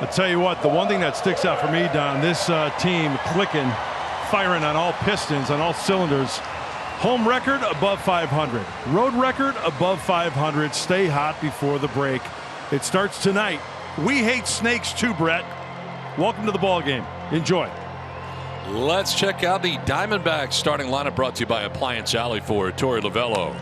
I'll tell you what, the one thing that sticks out for me, Don, this team clicking, firing on all pistons, on all cylinders. Home record above 500. Road record above 500. Stay hot before the break. It starts tonight. We hate snakes too, Brett. Welcome to the ball game. Enjoy. Let's check out the Diamondbacks starting lineup, brought to you by Appliance Alley for Torey Lovello.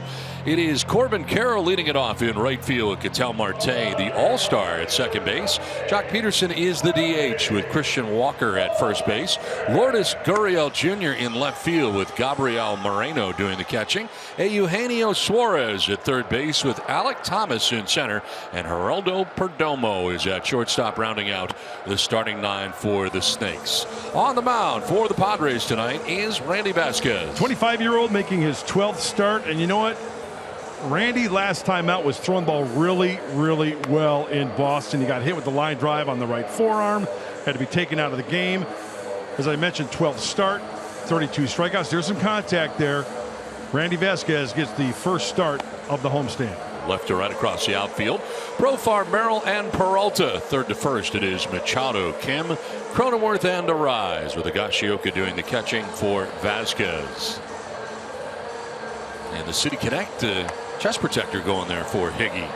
It is Corbin Carroll leading it off in right field. Ketel Marte, the all-star at second base. Jock Peterson is the DH with Christian Walker at first base. Lourdes Gurriel Jr. in left field with Gabriel Moreno doing the catching. Eugenio Suarez at third base with Alec Thomas in center. And Geraldo Perdomo is at shortstop, rounding out the starting nine for the Snakes. On the mound for the Padres tonight is Randy Vasquez. 25-year-old making his 12th start, and you know what? Randy last time out was throwing the ball really, really well in Boston. He got hit with the line drive on the right forearm, had to be taken out of the game. As I mentioned, 12th start, 32 strikeouts. There's some contact there. Randy Vasquez gets the first start of the homestand. Left to right across the outfield. Profar, Merrill, and Peralta. Third to first, it is Machado, Kim, Cronenworth, and Arise, with Higashioka doing the catching for Vasquez. And the City Connect chest protector going there for Higgy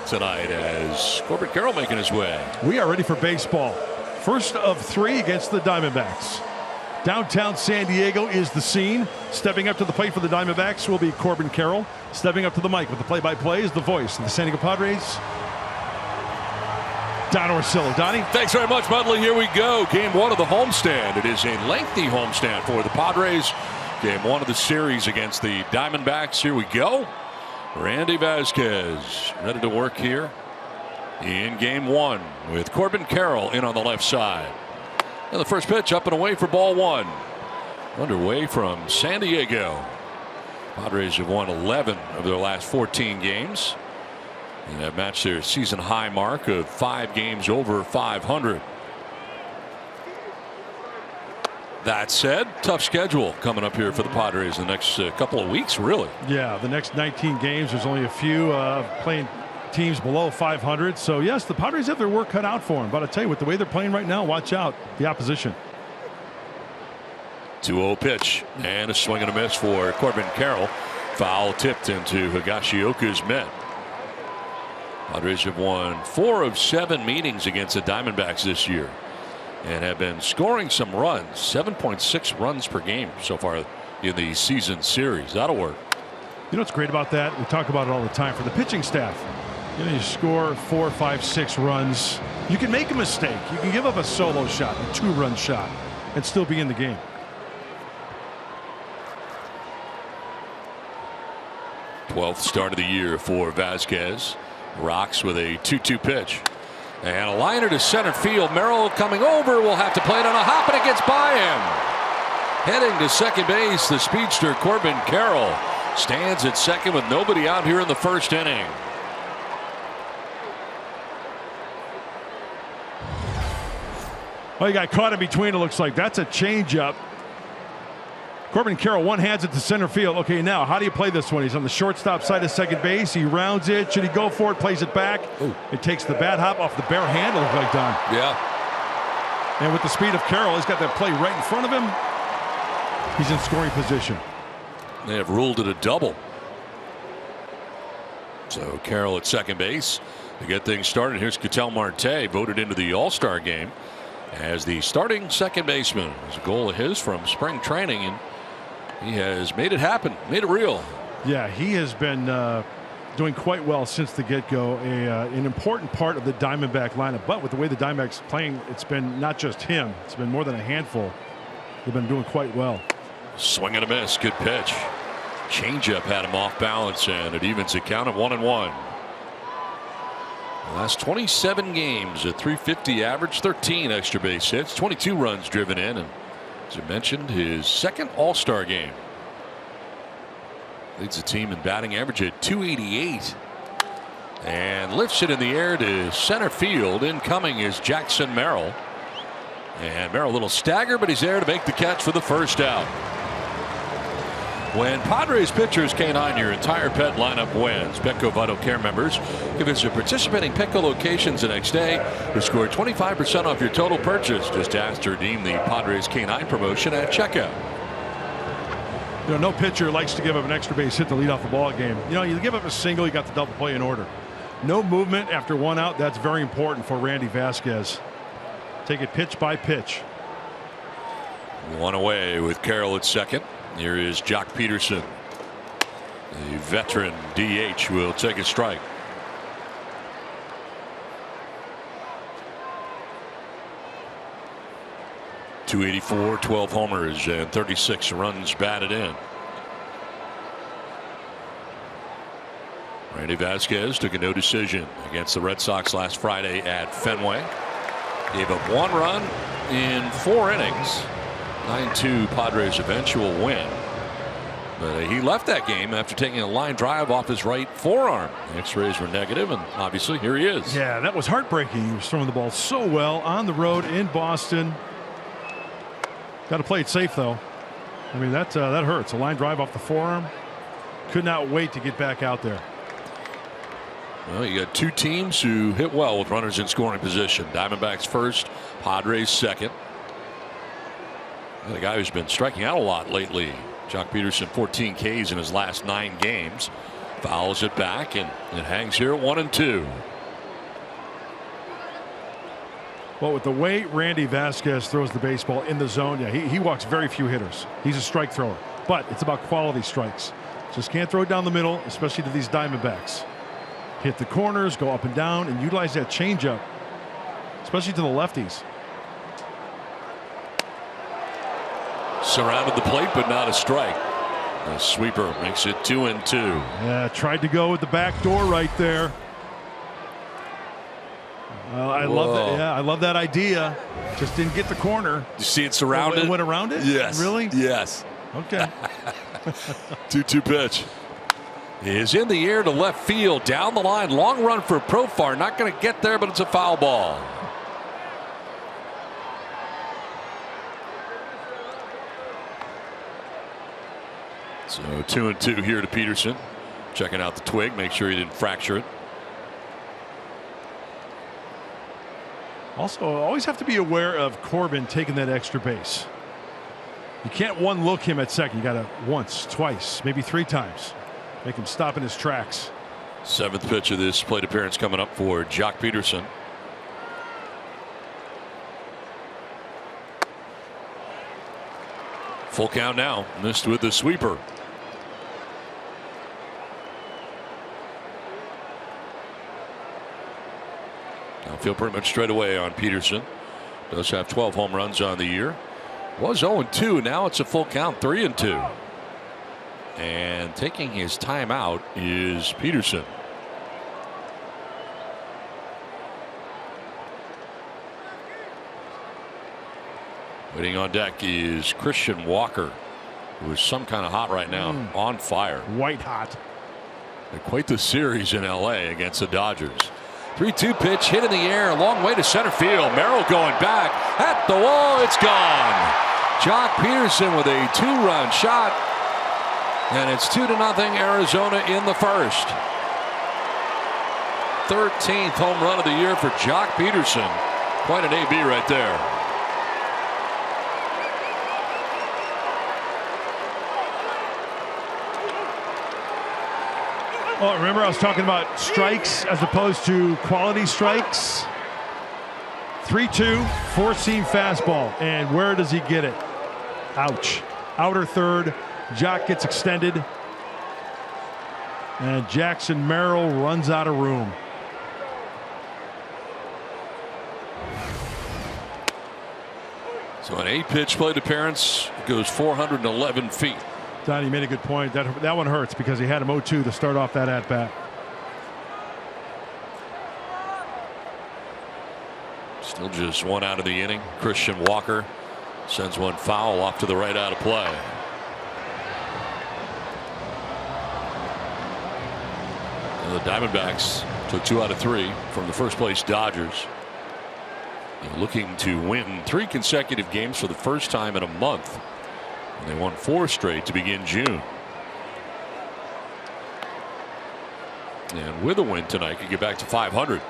tonight as Corbin Carroll making his way. We are ready for baseball. First of three against the Diamondbacks. Downtown San Diego is the scene. Stepping up to the plate for the Diamondbacks will be Corbin Carroll. Stepping up to the mic with the play-by-play is the voice of the San Diego Padres, Don Orsillo. Donnie? Thanks very much, Mudley. Here we go. Game one of the homestand. It is a lengthy homestand for the Padres. Game one of the series against the Diamondbacks. Here we go. Randy Vasquez ready to work here in game one with Corbin Carroll in on the left side. And the first pitch up and away for ball one. Underway from San Diego. Padres have won 11 of their last 14 games and have matched their season high mark of 5 games over 500. That said, tough schedule coming up here for the Padres the next couple of weeks, really. Yeah, the next 19 games, there's only a few playing teams below 500. So, yes, the Padres have their work cut out for them. But I'll tell you, with the way they're playing right now, watch out, the opposition. 2-0 pitch, and a swing and a miss for Corbin Carroll. Foul tipped into Higashioka's mitt. Padres have won 4 of 7 meetings against the Diamondbacks this year, and have been scoring some runs, 7.6 runs per game so far in the season series. That'll work. You know what's great about that? We talk about it all the time for the pitching staff. You know, you score 4, 5, 6 runs. You can make a mistake. You can give up a solo shot, a 2-run shot, and still be in the game. Twelfth start of the year for Vasquez. Rocks with a 2-2 pitch. And a liner to center field. Merrill coming over, will have to play it on a hop, and it gets by him. Heading to second base, the speedster Corbin Carroll stands at second with nobody out here in the first inning. Well, he got caught in between, it looks like. That's a changeup. Corbin Carroll one-hands it to center field. Okay, now, how do you play this one? He's on the shortstop side of second base. He rounds it. Should he go for it? Plays it back. Ooh. It takes the bat hop off the bare hand, it looks like, Don. Yeah. And with the speed of Carroll, he's got that play right in front of him. He's in scoring position. They have ruled it a double. So Carroll at second base to get things started. Here's Ketel Marte, voted into the All-Star game as the starting second baseman. It was a goal of his from spring training, and he has made it happen, made it real. Yeah, he has been doing quite well since the get-go. An important part of the Diamondback lineup. But with the way the Diamondbacks playing, it's been not just him. It's been more than a handful. They've been doing quite well. Swing and a miss. Good pitch. Changeup had him off balance, and it evens the count at 1-1. Last 27 games, a .350 average, 13 extra base hits, 22 runs driven in, and as I mentioned, his second All-Star game. Leads the team in batting average at .288. And lifts it in the air to center field. Incoming is Jackson Merrill. And Merrill a little stagger, but he's there to make the catch for the first out. When Padres pitchers canine, your entire pet lineup wins. Petco Vital Care members can visit participating Petco locations the next day to score 25% off your total purchase. Just ask to redeem the Padres canine promotion at checkout. You know, no pitcher likes to give up an extra base hit to lead off the ball game. You know, you give up a single, you got the double play in order. No movement after one out. That's very important for Randy Vasquez. Take it pitch by pitch. One away with Carroll at second. Here is Jock Peterson. The veteran DH will take a strike. .284, 12 homers, and 36 runs batted in. Randy Vasquez took a no decision against the Red Sox last Friday at Fenway. Gave up 1 run in 4 innings. 9-2 Padres eventual win. But he left that game after taking a line drive off his right forearm. The X-rays were negative, and obviously here he is. Yeah, that was heartbreaking. He was throwing the ball so well on the road in Boston. Got to play it safe, though. I mean, that hurts. A line drive off the forearm. Could not wait to get back out there. Well, you got 2 teams who hit well with runners in scoring position. Diamondbacks first, Padres second. The guy who's been striking out a lot lately, Jock Peterson, 14 Ks in his last 9 games. Fouls it back, and it hangs here at 1-2. Well, with the way Randy Vasquez throws the baseball in the zone, yeah, he walks very few hitters. He's a strike thrower, but it's about quality strikes. Just can't throw it down the middle, especially to these Diamondbacks. Hit the corners, go up and down, and utilize that changeup, especially to the lefties. Surrounded the plate, but not a strike. The sweeper makes it 2-2. Yeah, tried to go with the back door right there. I love that. Yeah, I love that idea. Just didn't get the corner. You see it surrounded? It went around it? Yes. Really? Yes. Okay. 2-2 pitch. Is in the air to left field. Down the line. Long run for Profar. Not going to get there, but it's a foul ball. So 2-2 here to Peterson. Checking out the twig. Make sure he didn't fracture it. Also, always have to be aware of Corbin taking that extra base. You can't one look him at second. You got to once, twice, maybe 3 times. Make him stop in his tracks. 7th pitch of this plate appearance coming up for Jock Peterson. Full count now. Missed with the sweeper. Feel pretty much straight away on Peterson. Does have 12 home runs on the year. Was 0-2. Now it's a full count, 3-2. And taking his time out is Peterson. Waiting on deck is Christian Walker, who is some kind of hot right now. On fire. White hot. And quite the series in LA against the Dodgers. 3-2 pitch hit in the air, a long way to center field. Merrill going back at the wall. It's gone. Jock Peterson with a 2-run shot, and it's 2-0 Arizona in the first. 13th home run of the year for Jock Peterson. Quite an AB right there. Oh, remember I was talking about strikes as opposed to quality strikes. 3-2, 4-seam fastball, and where does he get it? Ouch. Outer third. Jock gets extended, and Jackson Merrill runs out of room. So an 8-pitch plate appearance goes 411 feet. Donnie made a good point. That one hurts because he had him 0-2 to start off that at bat. Still just 1 out of the inning. Christian Walker sends one foul off to the right out of play. And the Diamondbacks took 2 out of 3 from the first place Dodgers. They're looking to win 3 consecutive games for the first time in a month. And they won 4 straight to begin June. And with a win tonight, could get back to 500.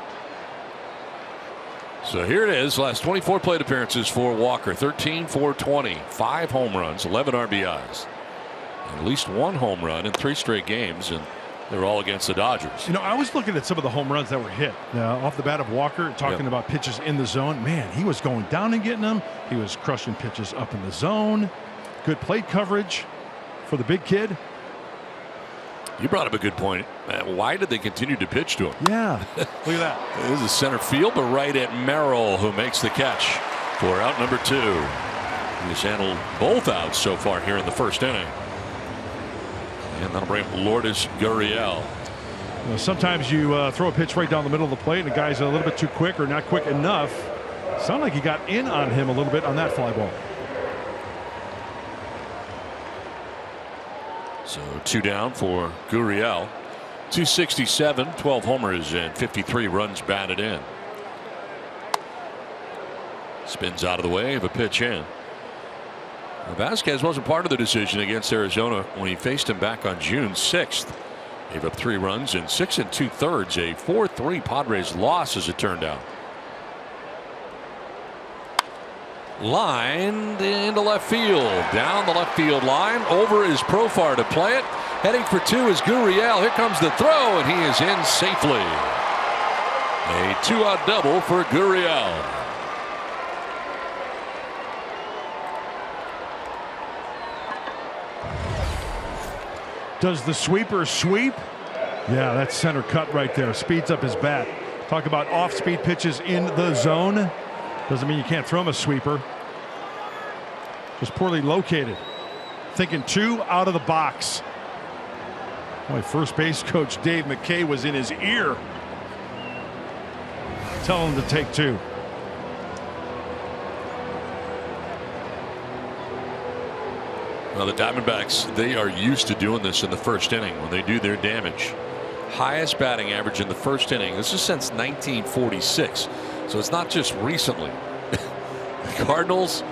So here it is. Last 24 plate appearances for Walker. 13 for 20. 5 home runs, 11 RBIs. And at least 1 home run in 3 straight games. And they're all against the Dodgers. You know, I was looking at some of the home runs that were hit off the bat of Walker, talking about pitches in the zone. Man, he was going down and getting them. He was crushing pitches up in the zone. Good plate coverage for the big kid. You brought up a good point. Why did they continue to pitch to him? Yeah, look at that. This is center field, but right at Merrill, who makes the catch for out number 2. He's handled both outs so far here in the first inning. And that'll bring Lourdes Gurriel. You know, sometimes you throw a pitch right down the middle of the plate, and the guy's a little bit too quick or not quick enough. Sounded like he got in on him a little bit on that fly ball. So 2 down for Gurriel. 267, 12 homers, and 53 runs batted in. Spins out of the way of a pitch in. Vasquez wasn't part of the decision against Arizona when he faced him back on June 6th. Gave up 3 runs in 6 2/3, a 4-3 Padres loss as it turned out. Lined into left field, down the left field line, over is Profar to play it. Heading for 2 is Gurriel. Here comes the throw, and he is in safely. A 2-out double for Gurriel. Does the sweeper sweep? Yeah, that's center cut right there. Speeds up his bat. Talk about off-speed pitches in the zone. Doesn't mean you can't throw him a sweeper. Just poorly located. Thinking 2 out of the box. Boy, first base coach Dave McKay was in his ear, telling him to take 2. Well, the Diamondbacks, they are used to doing this in the first inning when they do their damage. Highest batting average in the first inning. This is since 1946. So it's not just recently. The Cardinals,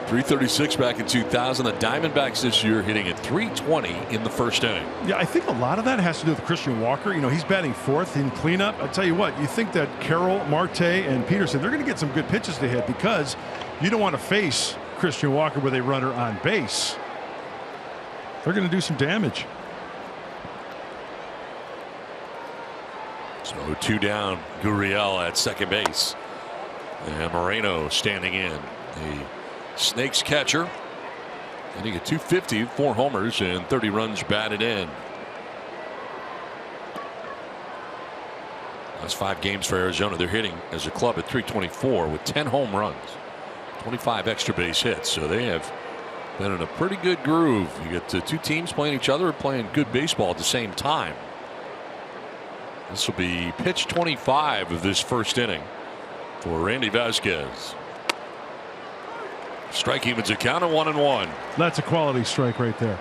336 back in 2000. The Diamondbacks this year hitting at 320 in the first inning. Yeah, I think a lot of that has to do with Christian Walker. You know, he's batting 4th in cleanup. I tell you what, you think that Carroll, Marte, and Peterson, they're going to get some good pitches to hit because you don't want to face Christian Walker with a runner on base. They're going to do some damage. So 2 down, Gurriel at second base. And Moreno standing in. The Snakes catcher. Hitting at 250, 4 homers, and 30 runs batted in. Last 5 games for Arizona. They're hitting as a club at 324 with 10 home runs, 25 extra base hits. So they have been in a pretty good groove. You get 2 teams playing each other, playing good baseball at the same time. This will be pitch 25 of this first inning for Randy Vasquez. Strike evens a count of 1-1. That's a quality strike right there.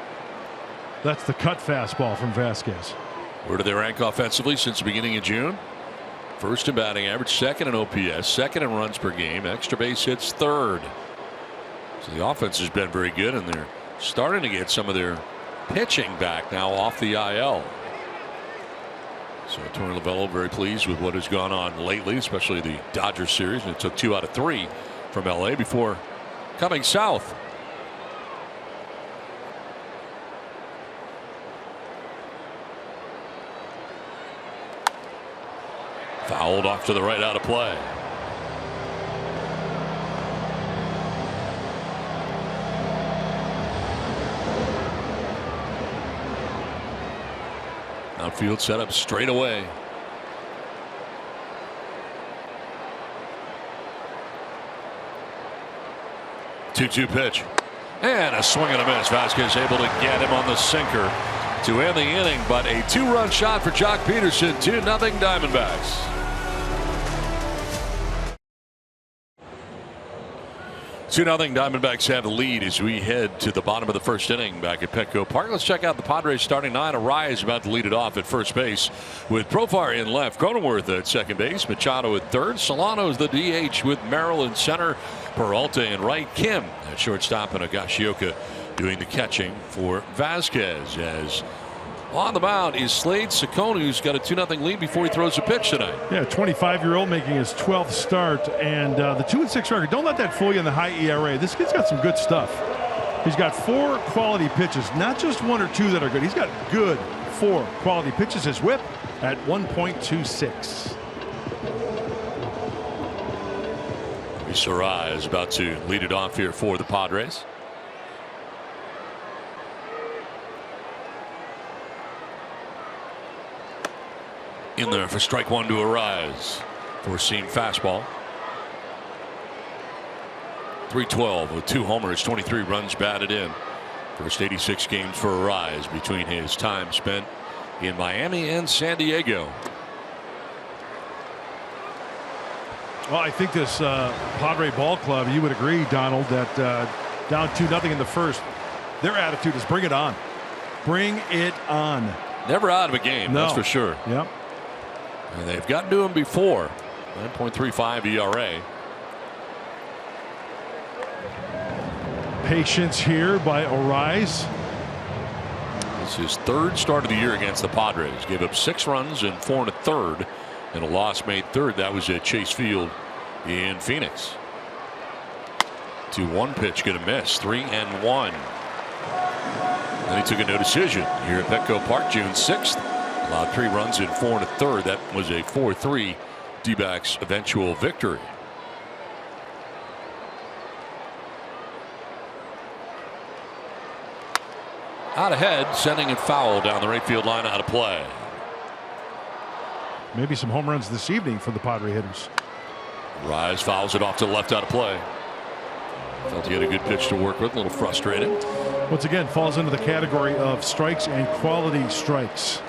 That's the cut fastball from Vasquez. Where do they rank offensively since the beginning of June? First in batting average, 2nd in OPS, 2nd in runs per game, extra base hits 3rd. So the offense has been very good, and they're starting to get some of their pitching back now off the IL. So Torey Lovullo very pleased with what has gone on lately, especially the Dodgers series, and it took 2 out of 3 from LA before coming south. Fouled off to the right, out of play. Outfield set up straight away. Two-two pitch. And a swing and a miss. Vasquez able to get him on the sinker to end the inning, but a 2-run shot for Jock Peterson. 2-0 Diamondbacks. 2-0 Diamondbacks have the lead as we head to the bottom of the first inning back at Petco Park. Let's check out the Padres starting 9. Arraez about to lead it off at first base with Profar in left, Cronenworth at second base, Machado at third, Solano's the DH with Merrill in center, Peralta in right, Kim at shortstop, and Higashioka doing the catching for Vasquez as On the mound is Slade Ciccone, who's got a 2-0 lead before he throws a pitch tonight. Yeah, 25-year-old making his 12th start, and the 2-6 record. Don't let that fool you in the high ERA. This kid's got some good stuff. He's got 4 quality pitches, not just 1 or 2 that are good. He's got good 4 quality pitches. His whip at 1.26. Sarai is about to lead it off here for the Padres. In there for strike 1 to Arise. Four-seam fastball. 312 with 2 homers, 23 runs batted in. First 86 games for Arise between his time spent in Miami and San Diego. Well, I think this Padre ball club, you would agree, Donald, that down 2-0 in the first, their attitude is bring it on. Bring it on. Never out of a game, no. That's for sure. Yep. And they've gotten to him before. 9.35 ERA. Patience here by Arise. It's his 3rd start of the year against the Padres. Gave up 6 runs and 4 1/3. And a loss made 3rd. That was at Chase Field in Phoenix. 2-1 pitch, going to miss. 3-1. Then he took a no decision here at Petco Park June 6th. Allowed 3 runs in 4 1/3. That was a 4-3 D-backs eventual victory. Out ahead, sending it foul down the right field line, out of play. Maybe some home runs this evening for the Padre hitters. Rise fouls it off to the left, out of play. Felt he had a good pitch to work with, a little frustrated. Once again, falls into the category of strikes and quality strikes.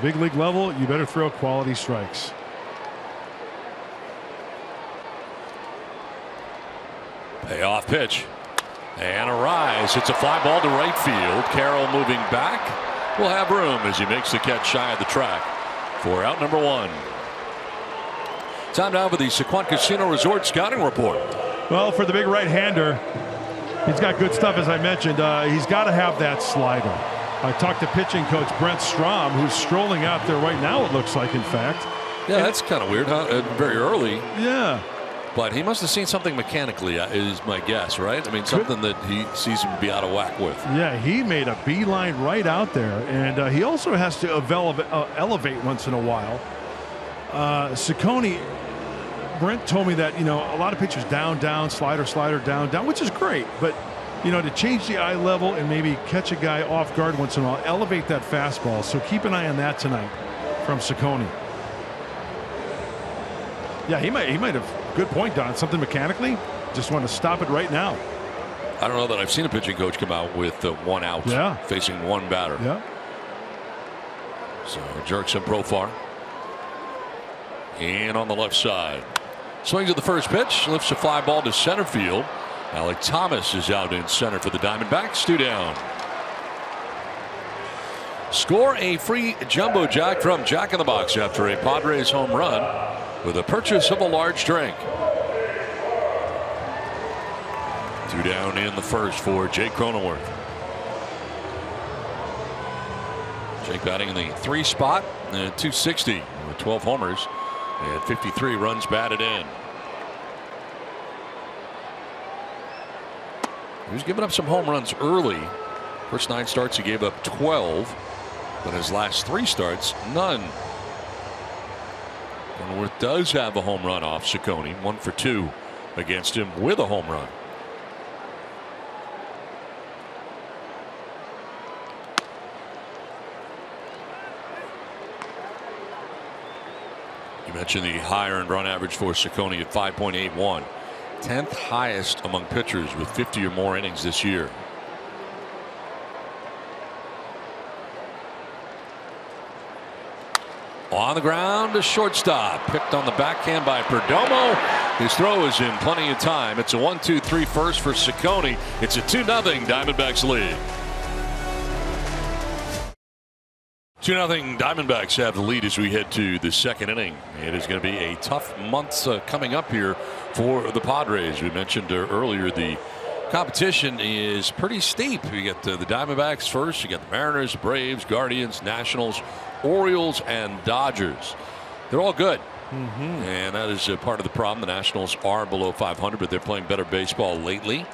Big league level, you better throw quality strikes. Payoff pitch. And Arise hits a fly ball to right field. Carroll moving back. Will have room as he makes the catch shy of the track for out number 1. Time now for the Sequan Casino Resort scouting report. Well, for the big right-hander, he's got good stuff, as I mentioned. He's got to have that slider. I talked to pitching coach Brent Strom, who's strolling out there right now, it looks like, in fact. Yeah, that's kind of weird, huh? Very early. Yeah. But he must have seen something mechanically, is my guess, right? I mean, something that he sees him be out of whack with. Yeah, he made a beeline right out there. And he also has to elevate once in a while. Ciccone, Brent told me that, you know, a lot of pitchers down, down, slider, slider, down, down, which is great. But, you know, to change the eye level and maybe catch a guy off guard once in a while, elevate that fastball. So keep an eye on that tonight from Ciccone. Yeah, he might have. Good point, Don. Something mechanically. Just want to stop it right now. I don't know that I've seen a pitching coach come out with 1 out, facing 1 batter. Yeah. So jerks him Profar. And on the left side. Swings at the first pitch. Lifts a fly ball to center field. Alec Thomas is out in center for the Diamondbacks. 2 down. Score a free Jumbo Jack from Jack in the Box after a Padres home run with a purchase of a large drink. 2 down in the first for Jake Cronenworth. Jake batting in the 3 spot, 260 with 12 homers and 53 runs batted in. He was giving up some home runs early. First 9 starts he gave up 12, but his last 3 starts none. Cronenworth does have a home run off Ciccone, 1 for 2 against him with a home run. You mentioned the higher earned run average for Ciccone at 5.81, 10th highest among pitchers with 50 or more innings this year. On the ground to shortstop, picked on the backhand by Perdomo. His throw is in plenty of time. It's a 1-2-3 first for Ciccone. It's a 2-0 Diamondbacks lead. 2-0 Diamondbacks have the lead as we head to the second inning. It is going to be a tough month coming up here for the Padres. We mentioned earlier the competition is pretty steep. You get the Diamondbacks first. You get the Mariners, Braves, Guardians, Nationals, Orioles, and Dodgers. They're all good. And that is part of the problem. The Nationals are below 500, but they're playing better baseball lately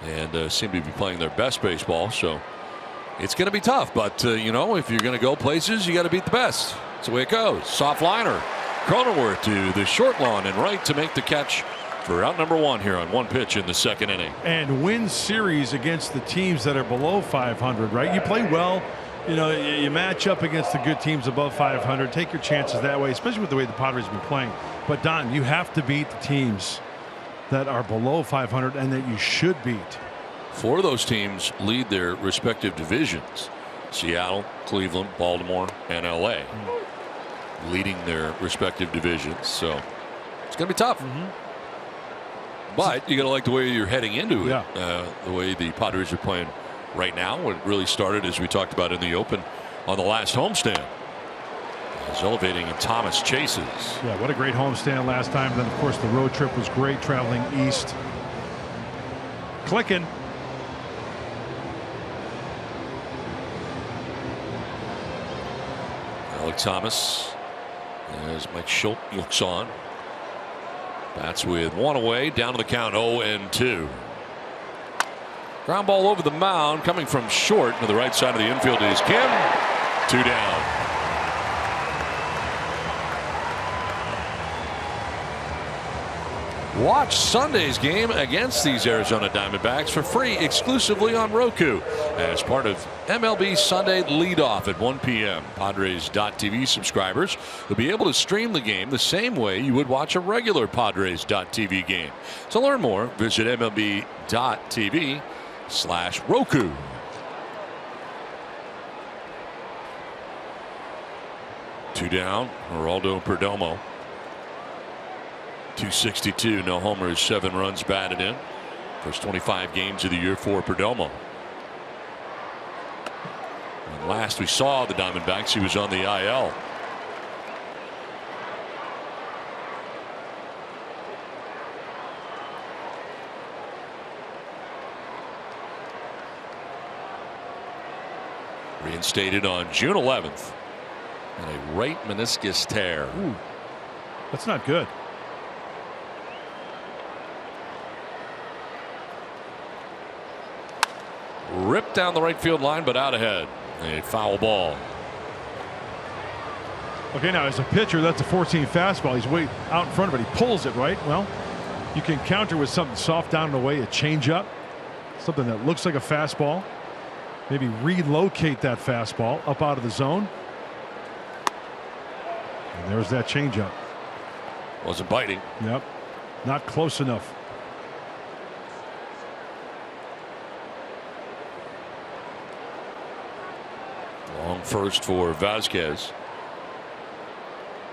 and seem to be playing their best baseball. So it's going to be tough. But, you know, if you're going to go places, you got to beat the best. That's the way it goes. Soft liner. Cronenworth to the short lawn and right to make the catch for out number 1 here on 1 pitch in the 2nd inning. And win series against the teams that are below 500, right? You play well. You know, you match up against the good teams above 500. Take your chances that way, especially with the way the Padres have been playing. But, Don, you have to beat the teams that are below 500 and that you should beat. 4 of those teams lead their respective divisions. Seattle, Cleveland, Baltimore, and L.A. leading their respective divisions. So it's going to be tough. But you got to like the way you're heading into it. The way the Padres are playing right now. It really started, as we talked about in the open, on the last homestand. He's elevating and Thomas chases. Yeah, what a great homestand last time. And then, of course, the road trip was great, traveling east. Clicking. Alec Thomas, as Mike Schultz looks on. Bats with 1 away, down to the count 0-2. Ground ball over the mound, coming from short to the right side of the infield is Kim. 2 down. Watch Sunday's game against these Arizona Diamondbacks for free exclusively on Roku as part of MLB Sunday Leadoff at 1 p.m. Padres.tv subscribers will be able to stream the game the same way you would watch a regular Padres.tv game. To learn more, visit MLB.tv/Roku. Two down, Geraldo Perdomo. 262, no homers, 7 runs batted in. First 25 games of the year for Perdomo. And last we saw the Diamondbacks, he was on the IL. Reinstated on June 11th. And a right meniscus tear. Ooh, that's not good. Ripped down the right field line, but out ahead. A foul ball. Okay, now as a pitcher, that's a 14 fastball. He's way out in front of it. He pulls it, right? Well, you can counter with something soft down and away, a changeup, something that looks like a fastball. Maybe relocate that fastball up out of the zone. And there's that changeup. Wasn't biting. Yep, not close enough. Long first for Vazquez.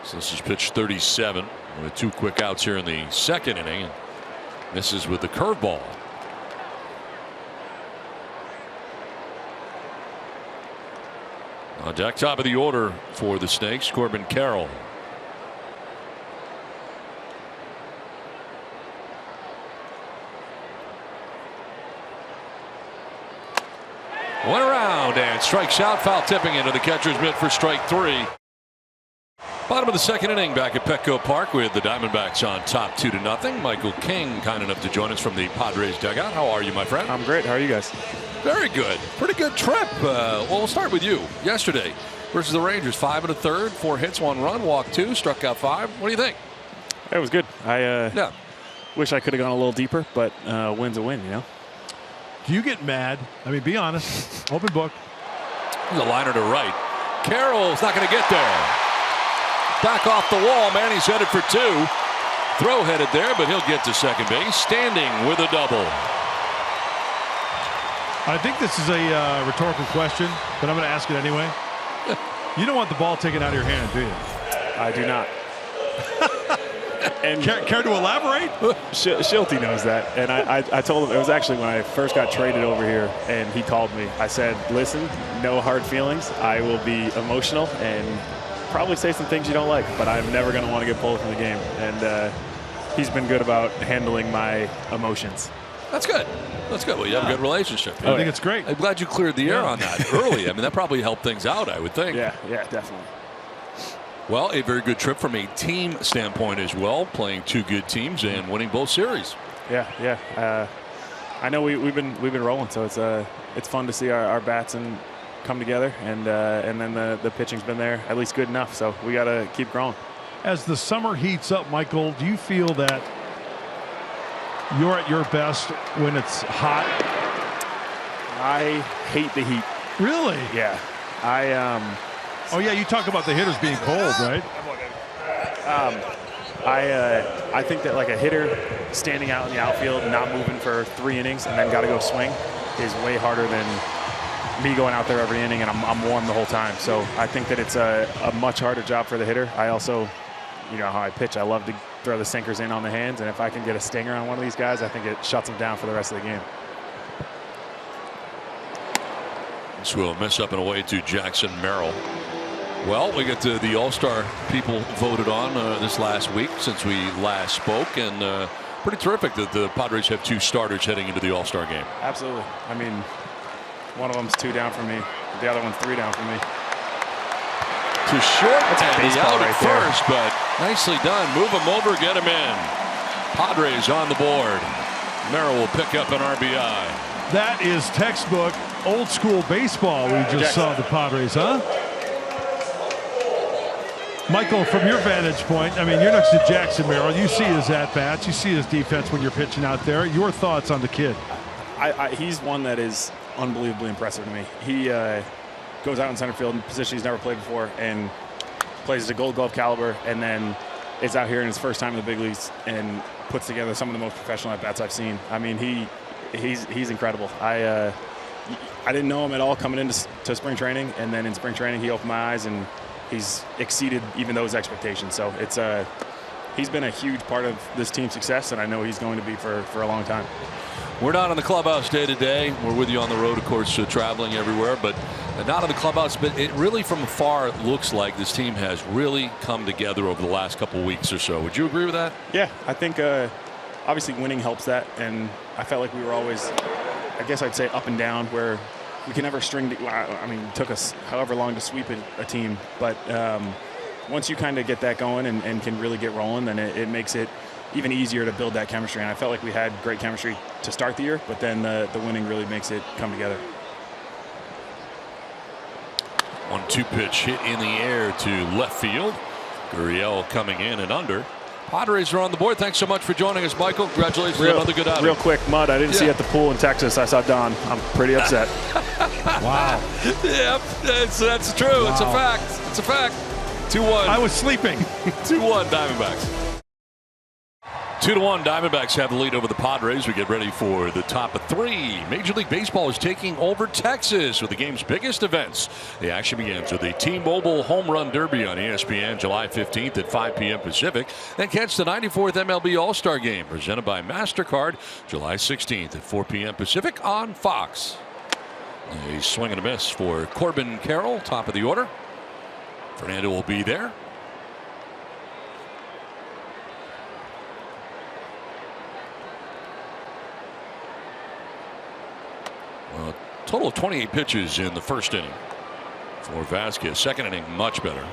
So this is pitch 37 with 2 quick outs here in the 2nd inning. Misses with the curveball. On deck, top of the order for the Snakes, Corbin Carroll. Went around and strikes out, foul tipping into the catcher's mitt for strike 3. Bottom of the 2nd inning back at Petco Park with the Diamondbacks on top 2-0. Michael King kind enough to join us from the Padres dugout. How are you, my friend? I'm great. How are you guys? Very good. Pretty good trip. Well, we'll start with you. Yesterday versus the Rangers, 5 1/3, 4 hits, 1 run, walked 2, struck out 5. What do you think? It was good. I wish I could have gone a little deeper, but win's a win, you know. Do you get mad? I mean, be honest. Open book. There's a liner to right. Carroll's not going to get there. Back off the wall, man. He's headed for 2. Throw headed there, but he'll get to second base. Standing with a double. I think this is a rhetorical question, but I'm going to ask it anyway. You don't want the ball taken out of your hand, do you? I do not. And care to elaborate? Shilty knows that, and I told him, it was actually when I first got traded over here, and he called me. I said, listen, no hard feelings. I will be emotional and probably say some things you don't like, but I'm never going to want to get pulled from the game. And he's been good about handling my emotions. That's good. That's good. Well, you have a good relationship. I think it's great. I'm glad you cleared the air on that early. I mean, that probably helped things out, I would think. Yeah, definitely. Well, a very good trip from a team standpoint as well, playing two good teams and winning both series. Yeah. I know we've been rolling, so it's fun to see our bats and come together, and then the pitching's been there at least good enough. So we got to keep growing. As the summer heats up, Michael, do you feel that you're at your best when it's hot? I hate the heat. Really? Yeah. Oh yeah, you talk about the hitters being cold, right? I think that like a hitter standing out in the outfield, not moving for 3 innings, and then got to go swing is way harder than me going out there every inning and I'm warm the whole time. So I think that it's a much harder job for the hitter. I also, you know how I pitch, I love to throw the sinkers in on the hands, and if I can get a stinger on one of these guys, I think it shuts them down for the rest of the game. This will miss up and away to Jackson Merrill. Well, we get to the All-Star people voted on this last week since we last spoke, and pretty terrific that the Padres have 2 starters heading into the All-Star game. Absolutely. I mean, one of them's 2 down for me. The other one's 3 down for me. Too short. That's a out baseball right at there. first, but nicely done. Move him over, get him in. Padres on the board. Merrill will pick up an RBI. That is textbook old school baseball we just saw the Padres, huh? Michael, from your vantage point, I mean, you're next to Jackson Merrill. You see his at-bats. You see his defense when you're pitching out there. Your thoughts on the kid? He's one that is unbelievably impressive to me. He goes out in center field in a position he's never played before and plays at a Gold Glove caliber, and then is out here in his first time in the big leagues and puts together some of the most professional at-bats I've seen. I mean, he's incredible. I didn't know him at all coming into spring training, and then in spring training he opened my eyes and he's exceeded even those expectations. So he's been a huge part of this team's success, and I know he's going to be for a long time. We're not in the clubhouse day to day. We're with you on the road, of course, traveling everywhere, but not in the clubhouse. But it really, from afar, looks like this team has really come together over the last couple of weeks or so. Would you agree with that? Yeah, I think obviously winning helps that, and I felt like we were always, I guess I'd say, up and down, where we can never string. I mean, it took us however long to sweep a team, but once you kind of get that going and can really get rolling, then it makes it even easier to build that chemistry. And I felt like we had great chemistry to start the year, but then the winning really makes it come together. 1-2 pitch hit in the air to left field. Gurriel coming in and under. Padres are on the board. Thanks so much for joining us, Michael. Congratulations on another good outing. Real quick, Mud, I didn't see you at the pool in Texas. I saw Don. I'm pretty upset. Wow. Yep, that's true. Wow. It's a fact. It's a fact. 2-1. I was sleeping. 2-1 Diamondbacks. 2-1 Diamondbacks have the lead over the Padres. We get ready for the top of 3. Major League Baseball is taking over Texas with the game's biggest events. The action begins with the T-Mobile Home Run Derby on ESPN July 15th at 5 p.m. Pacific. Then catch the 94th MLB All-Star Game presented by MasterCard July 16th at 4 p.m. Pacific on Fox. A swing and a miss for Corbin Carroll, top of the order. Fernando will be there. A total of 28 pitches in the first inning for Vasquez. Second inning, much better.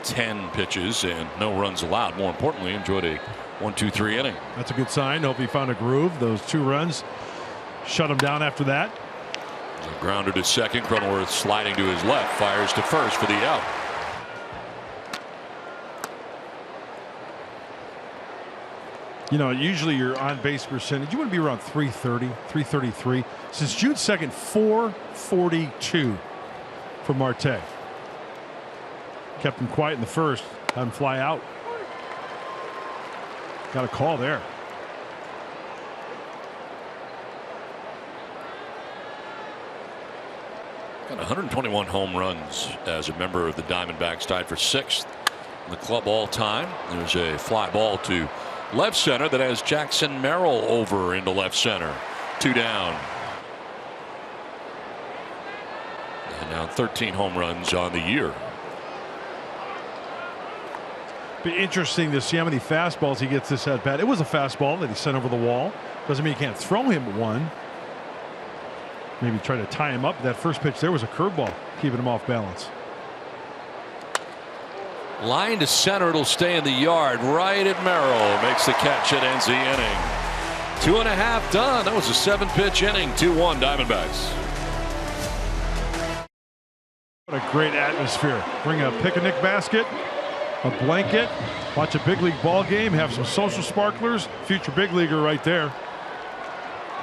10 pitches and no runs allowed. More importantly, enjoyed a 1-2-3 inning. That's a good sign. Hope he found a groove. Those 2 runs shut him down after that. A grounder to second. Cronenworth sliding to his left. Fires to first for the out. You know, usually your on-base percentage, you want to be around 330, 333. Since June 2nd, 442 for Marte. Kept him quiet in the first. Had him fly out. Got a call there. Got 121 home runs as a member of the Diamondbacks, tied for 6th in the club all time. There's a fly ball to left center that has Jackson Merrill over into left center. 2 down. And now 13 home runs on the year. Be interesting to see how many fastballs he gets this at bat. It was a fastball that he sent over the wall. Doesn't mean you can't throw him one. Maybe try to tie him up. That first pitch there was a curveball, keeping him off balance. Line to center. It'll stay in the yard. Right at Merrill. Makes the catch. It ends the inning. 2.5 done. That was a 7-pitch inning. 2-1 Diamondbacks. What a great atmosphere. Bring a picnic basket, a blanket, watch a big league ball game, have some social sparklers. Future big leaguer right there.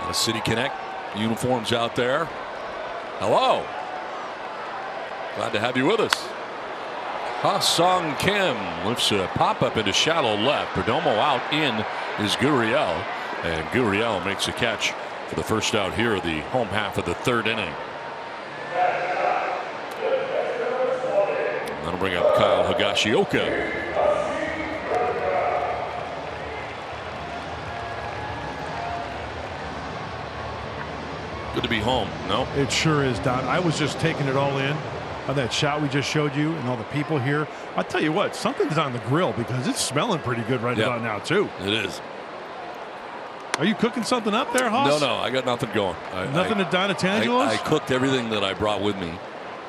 The City Connect uniforms out there. Hello. Glad to have you with us. Ha-Sung Kim lifts a pop-up into shallow left. Perdomo out in is Gurriel. And Gurriel makes a catch for the first out here of the home half of the 3rd inning. That'll bring up Kyle Higashioka. Good to be home. No, it sure is, Don. I was just taking it all in on that shot we just showed you and all the people here. I'll tell you what, something's on the grill because it's smelling pretty good right about now too. It is. Are you cooking something up there, Hoss? No, I got nothing going. Nothing at Don Tangelo's? I cooked everything that I brought with me.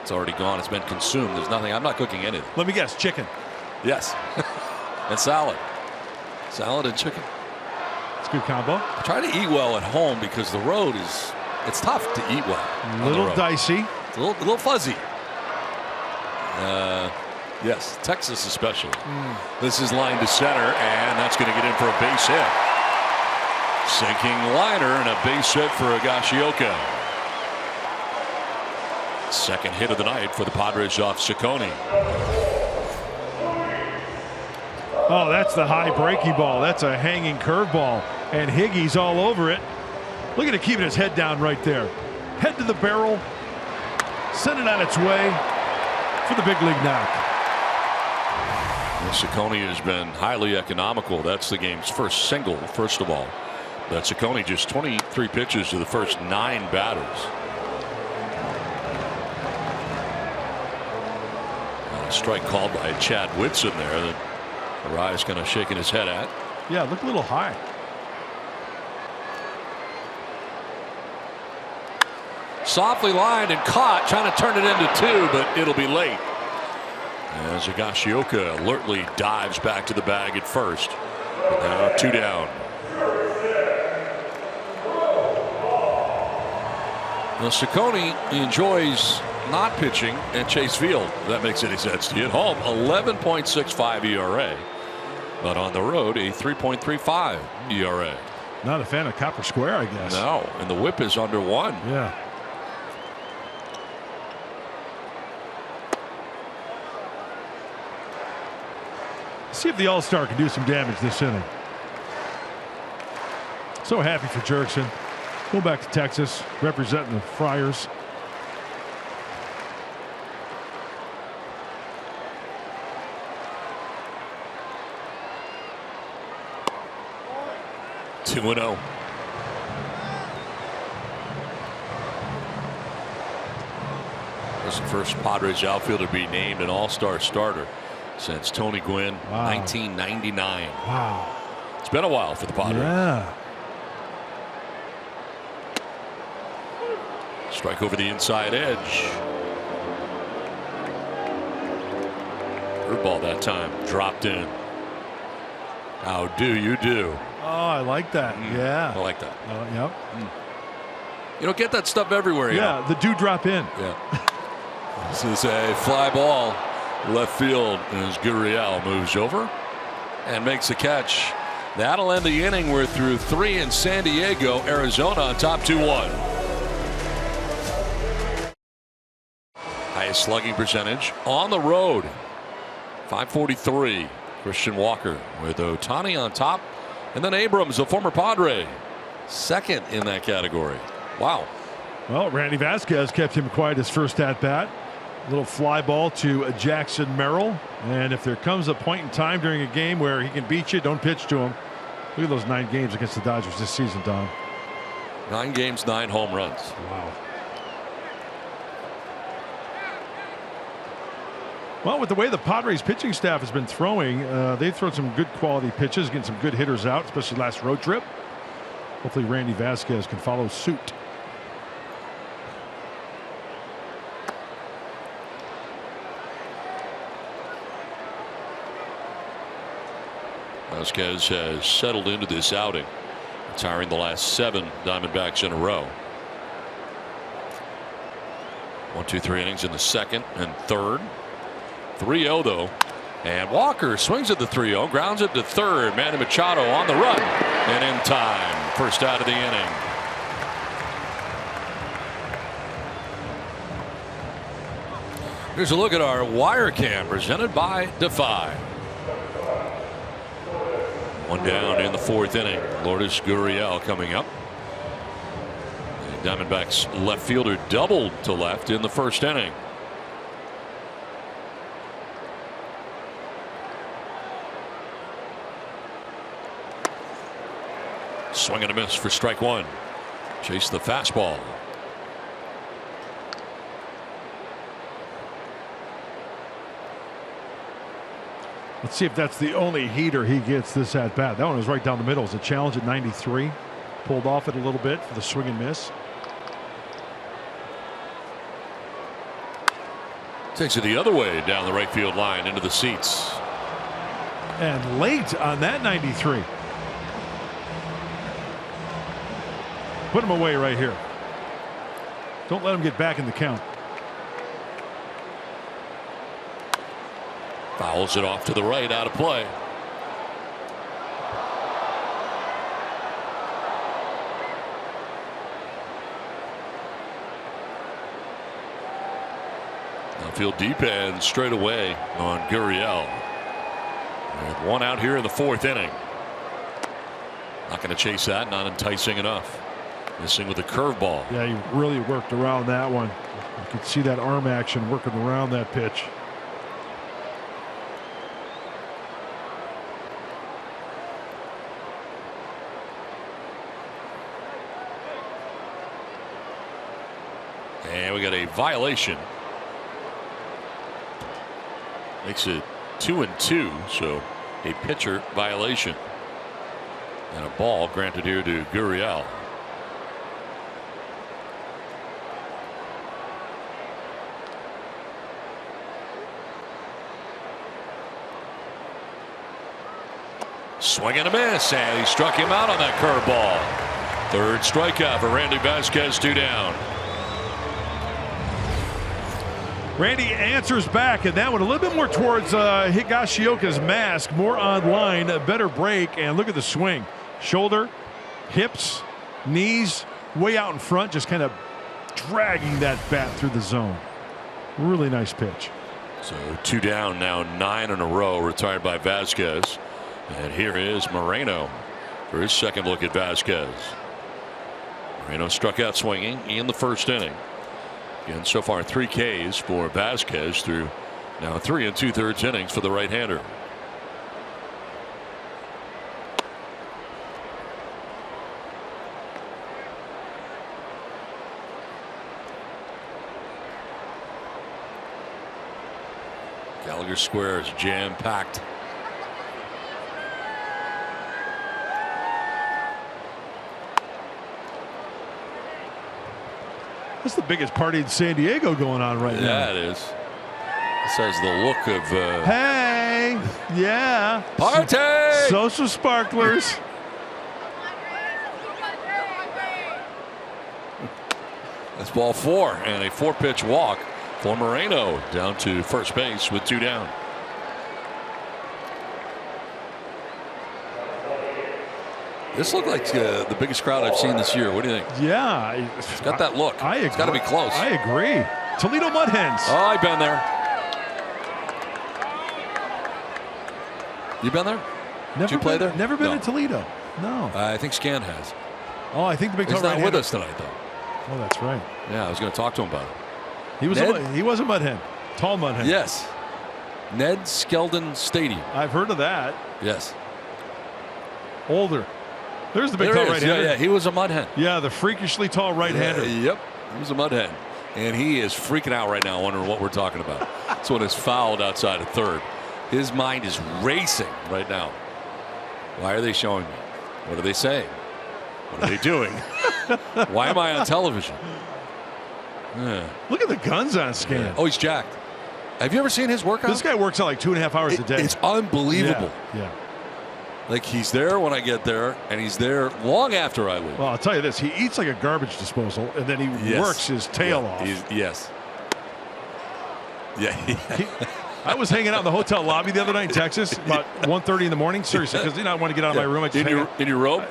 It's already gone. It's been consumed. There's nothing. I'm not cooking anything. Let me guess, chicken. Yes. And salad. Salad and chicken. It's a good combo. I try to eat well at home because the road is, it's tough to eat well. A little dicey. It's a little fuzzy. Yes, Texas especially. This is line to center, and that's going to get in for a base hit. Sinking liner and a base hit for Higashioka. Second hit of the night for the Padres off Ciccone. Oh, that's the high breaking ball. That's a hanging curveball, and Higgy's all over it. Look at it keeping his head down right there. Head to the barrel. Send it on its way for the big league knock. Well, Ciccone has been highly economical. That's the game's first single, first of all. But Ciccone just 23 pitches to the first 9 batters. And a strike called by Chad Whitson there that Arraez kind of shaking his head at. Yeah, look a little high. Softly lined and caught, trying to turn it into 2, but it'll be late. As Higashioka alertly dives back to the bag at first. But now 2 down. Now Ciccone enjoys not pitching at Chase Field. If that makes any sense to you. At home, 11.65 ERA. But on the road, a 3.35 ERA. Not a fan of Copper Square, I guess. No, and the whip is under 1. Yeah. See if the All-Star can do some damage this inning. So happy for Jurickson. Go back to Texas, representing the Friars. Two 2-0. This is the first Padres outfielder to be named an All-Star starter since Tony Gwynn, 1999. Wow. It's been a while for the Padres. Yeah. Strike over the inside edge. Curveball that time dropped in. How do you do? Oh, I like that. Yeah. I like that. Yep. You don't get that stuff everywhere. Yeah, the dewdrop in. Yeah. This is a fly ball left field as Gurriel moves over and makes a catch. That'll end the inning. We're through 3 in San Diego. Arizona on top 2-1. Highest slugging percentage on the road. 543. Christian Walker with Ohtani on top. And then Abrams, a former Padre, second in that category. Wow. Well, Randy Vasquez kept him quiet his first at bat. A little fly ball to Jackson Merrill. And if there comes a point in time during a game where he can beat you, don't pitch to him. Look at those 9 games against the Dodgers this season, Don. 9 games, 9 home runs. Wow. Well, with the way the Padres pitching staff has been throwing, they've thrown some good quality pitches, getting some good hitters out, especially last road trip. Hopefully Randy Vasquez can follow suit. Vasquez has settled into this outing, retiring the last 7 Diamondbacks in a row. 1, 2, 3 innings in the second and third. 3-0 though, and Walker swings at the 3-0, grounds it to third. Manny Machado on the run and in time. First out of the inning. Here's a look at our wire cam presented by Defy. 1 down in the 4th inning. Lourdes Gurriel coming up. The Diamondbacks left fielder doubled to left in the 1st inning. Swing and a miss for strike 1. Chase the fastball. Let's see if that's the only heater he gets this at bat. That one was right down the middle. It was a challenge at 93. Pulled off it a little bit for the swing and miss. Takes it the other way down the right field line into the seats. And late on that 93. Put him away right here. Don't let him get back in the count. Fouls it off to the right, out of play. Outfield deep end straight away on Gurriel. And 1 out here in the 4th inning. Not going to chase that, not enticing enough. Missing with a curveball. Yeah, he really worked around that one. You could see that arm action working around that pitch. And we got a violation. Makes it 2-2, so a pitcher violation. And a ball granted here to Gurriel. Swing and a miss, and he struck him out on that curveball. 3rd strikeout for Randy Vasquez, 2 down. Randy answers back, and that one a little bit more towards Higashioka's mask, more on line, a better break, and look at the swing. Shoulder, hips, knees, way out in front, just kind of dragging that bat through the zone. Really nice pitch. So 2 down now, 9 in a row, retired by Vasquez. And here is Moreno for his 2nd look at Vasquez. Moreno struck out swinging in the 1st inning. Again, so far 3 Ks for Vasquez through now 3 2/3 innings for the right-hander. Gallagher Square is jam-packed. That's the biggest party in San Diego going on right now. Yeah, it is. This has the look of hey, yeah, party. Social sparklers. That's ball 4 and a 4-pitch walk for Moreno down to first base with 2 down. This looked like the biggest crowd I've seen this year. What do you think? Yeah. It's got that look. It's got to be close. I agree. Toledo Mud Hens. Oh, I've been there. You been there? Did you play there? Never been to Toledo. No. I think Scan has. Oh, I think the big He's not with us tonight, though. Oh, that's right. Yeah, I was going to talk to him about it. He was a mud hen. Tall mud hen. Yes. Ned Skeldon Stadium. I've heard of that. Yes. Older. There's the big tall right-hander. Yeah, he was a mud hen. Yeah, the freakishly tall right-hander. Yep, he was a mud hen. And he is freaking out right now, wondering what we're talking about. That's when it's fouled outside of third. His mind is racing right now. Why are they showing me? What are they saying? What are they doing? Why am I on television? Yeah. Look at the guns on Scan. Yeah. Oh, he's jacked. Have you ever seen his workout? This guy works out like 2.5 hours a day. It's unbelievable. Yeah. Like, he's there when I get there, and he's there long after I leave. Well, I'll tell you this. He eats like a garbage disposal, and then he works his tail off. Yes. Yeah. I was hanging out in the hotel lobby the other night in Texas about 1:30 in the morning. Seriously, because I want to get out of my room. In your robe?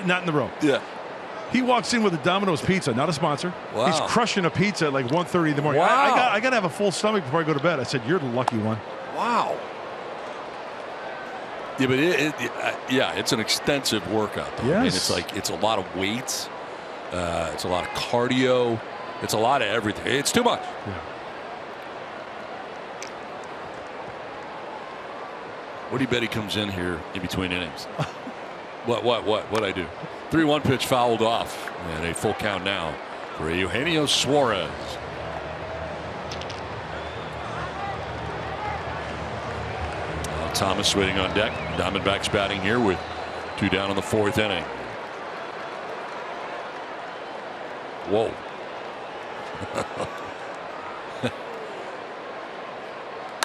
Not in the robe. Yeah. He walks in with a Domino's pizza, not a sponsor. Wow. He's crushing a pizza at like 1:30 in the morning. Wow. I got to have a full stomach before I go to bed. I said, "You're the lucky one." Wow. Yeah, but it's an extensive workout. Yes. I mean, it's a lot of weights. It's a lot of cardio. It's a lot of everything. It's too much. Yeah. What do you bet he comes in here in between innings? What'd I do? 3-1 pitch fouled off, and a full count now for Eugenio Suarez. Thomas waiting on deck. Diamondbacks batting here with 2 down in the 4th inning. Whoa.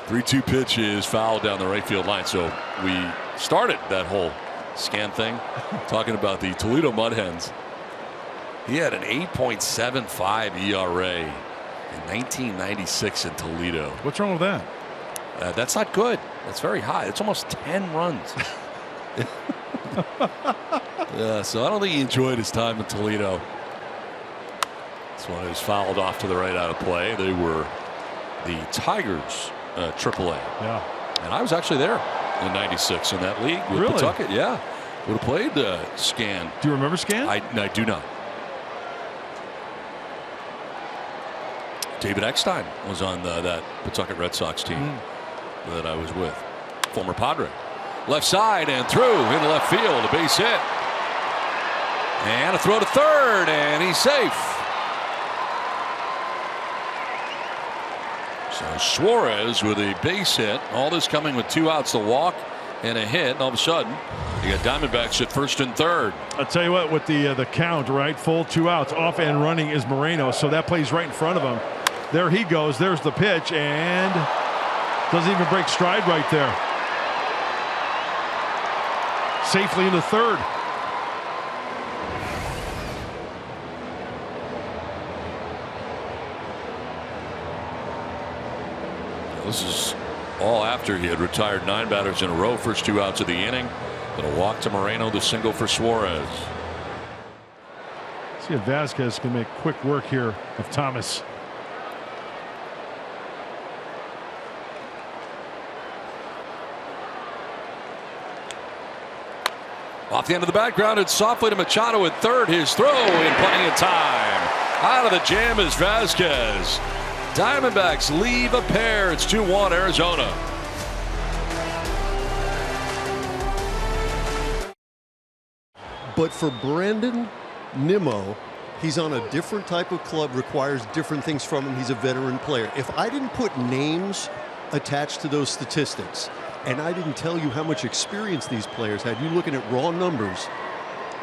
3-2 pitch is fouled down the right field line. So we started that whole Scan thing talking about the Toledo Mud Hens. He had an 8.75 ERA in 1996 in Toledo. What's wrong with that? That's not good. That's very high. It's almost 10 runs. Yeah, so I don't think he enjoyed his time in Toledo. This one is fouled off to the right out of play. They were the Tigers, AAA. Yeah. And I was actually there in '96 in that league with Pawtucket. Yeah, would have played Scan. Do you remember Scan? I do not. David Eckstein was on that Pawtucket Red Sox team that I was with. Former Padre. Left side and through in left field. A base hit. And a throw to third, and he's safe. So Suarez with a base hit. All this coming with 2 outs, the walk and a hit. And all of a sudden, you got Diamondbacks at first and third. I'll tell you what, with the count, right, full 2 outs, off and running is Moreno, so that plays right in front of him. There he goes. There's the pitch, and doesn't even break stride right there. Safely into third. This is all after he had retired 9 batters in a row. First 2 outs of the inning. But a walk to Moreno, the single for Suarez. See if Vasquez can make quick work here of Thomas. Off the end of the background, it's softly to Machado at third. His throw in plenty of time. Out of the jam is Vasquez. Diamondbacks leave a pair. It's 2-1 Arizona. But for Brandon Nimmo, he's on a different type of club, requires different things from him. He's a veteran player. If I didn't put names attached to those statistics, and I didn't tell you how much experience these players had, you looking at raw numbers,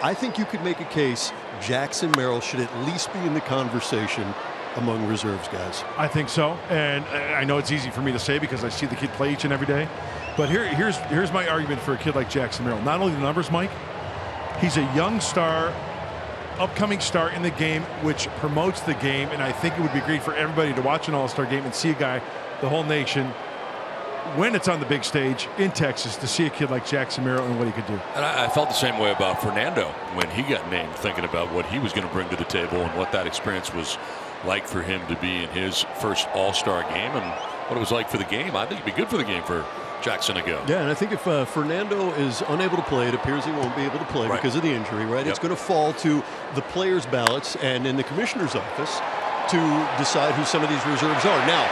I think you could make a case Jackson Merrill should at least be in the conversation among reserves guys. I think so, and I know it's easy for me to say because I see the kid play each and every day. But here's my argument for a kid like Jackson Merrill. Not only the numbers, Mike, he's a young star, upcoming star in the game, which promotes the game, and I think it would be great for everybody to watch an all-star game and see a guy, the whole nation, when it's on the big stage in Texas, to see a kid like Jackson Merrill and what he could do. And I felt the same way about Fernando when he got named, thinking about what he was going to bring to the table and what that experience was like for him to be in his first all-star game and what it was like for the game. I think it'd be good for the game for Jackson to go. Yeah, and I think if Fernando is unable to play, it appears he won't be able to play because of the injury, right? Yep. It's going to fall to the players' ballots and in the commissioner's office to decide who some of these reserves are. Now,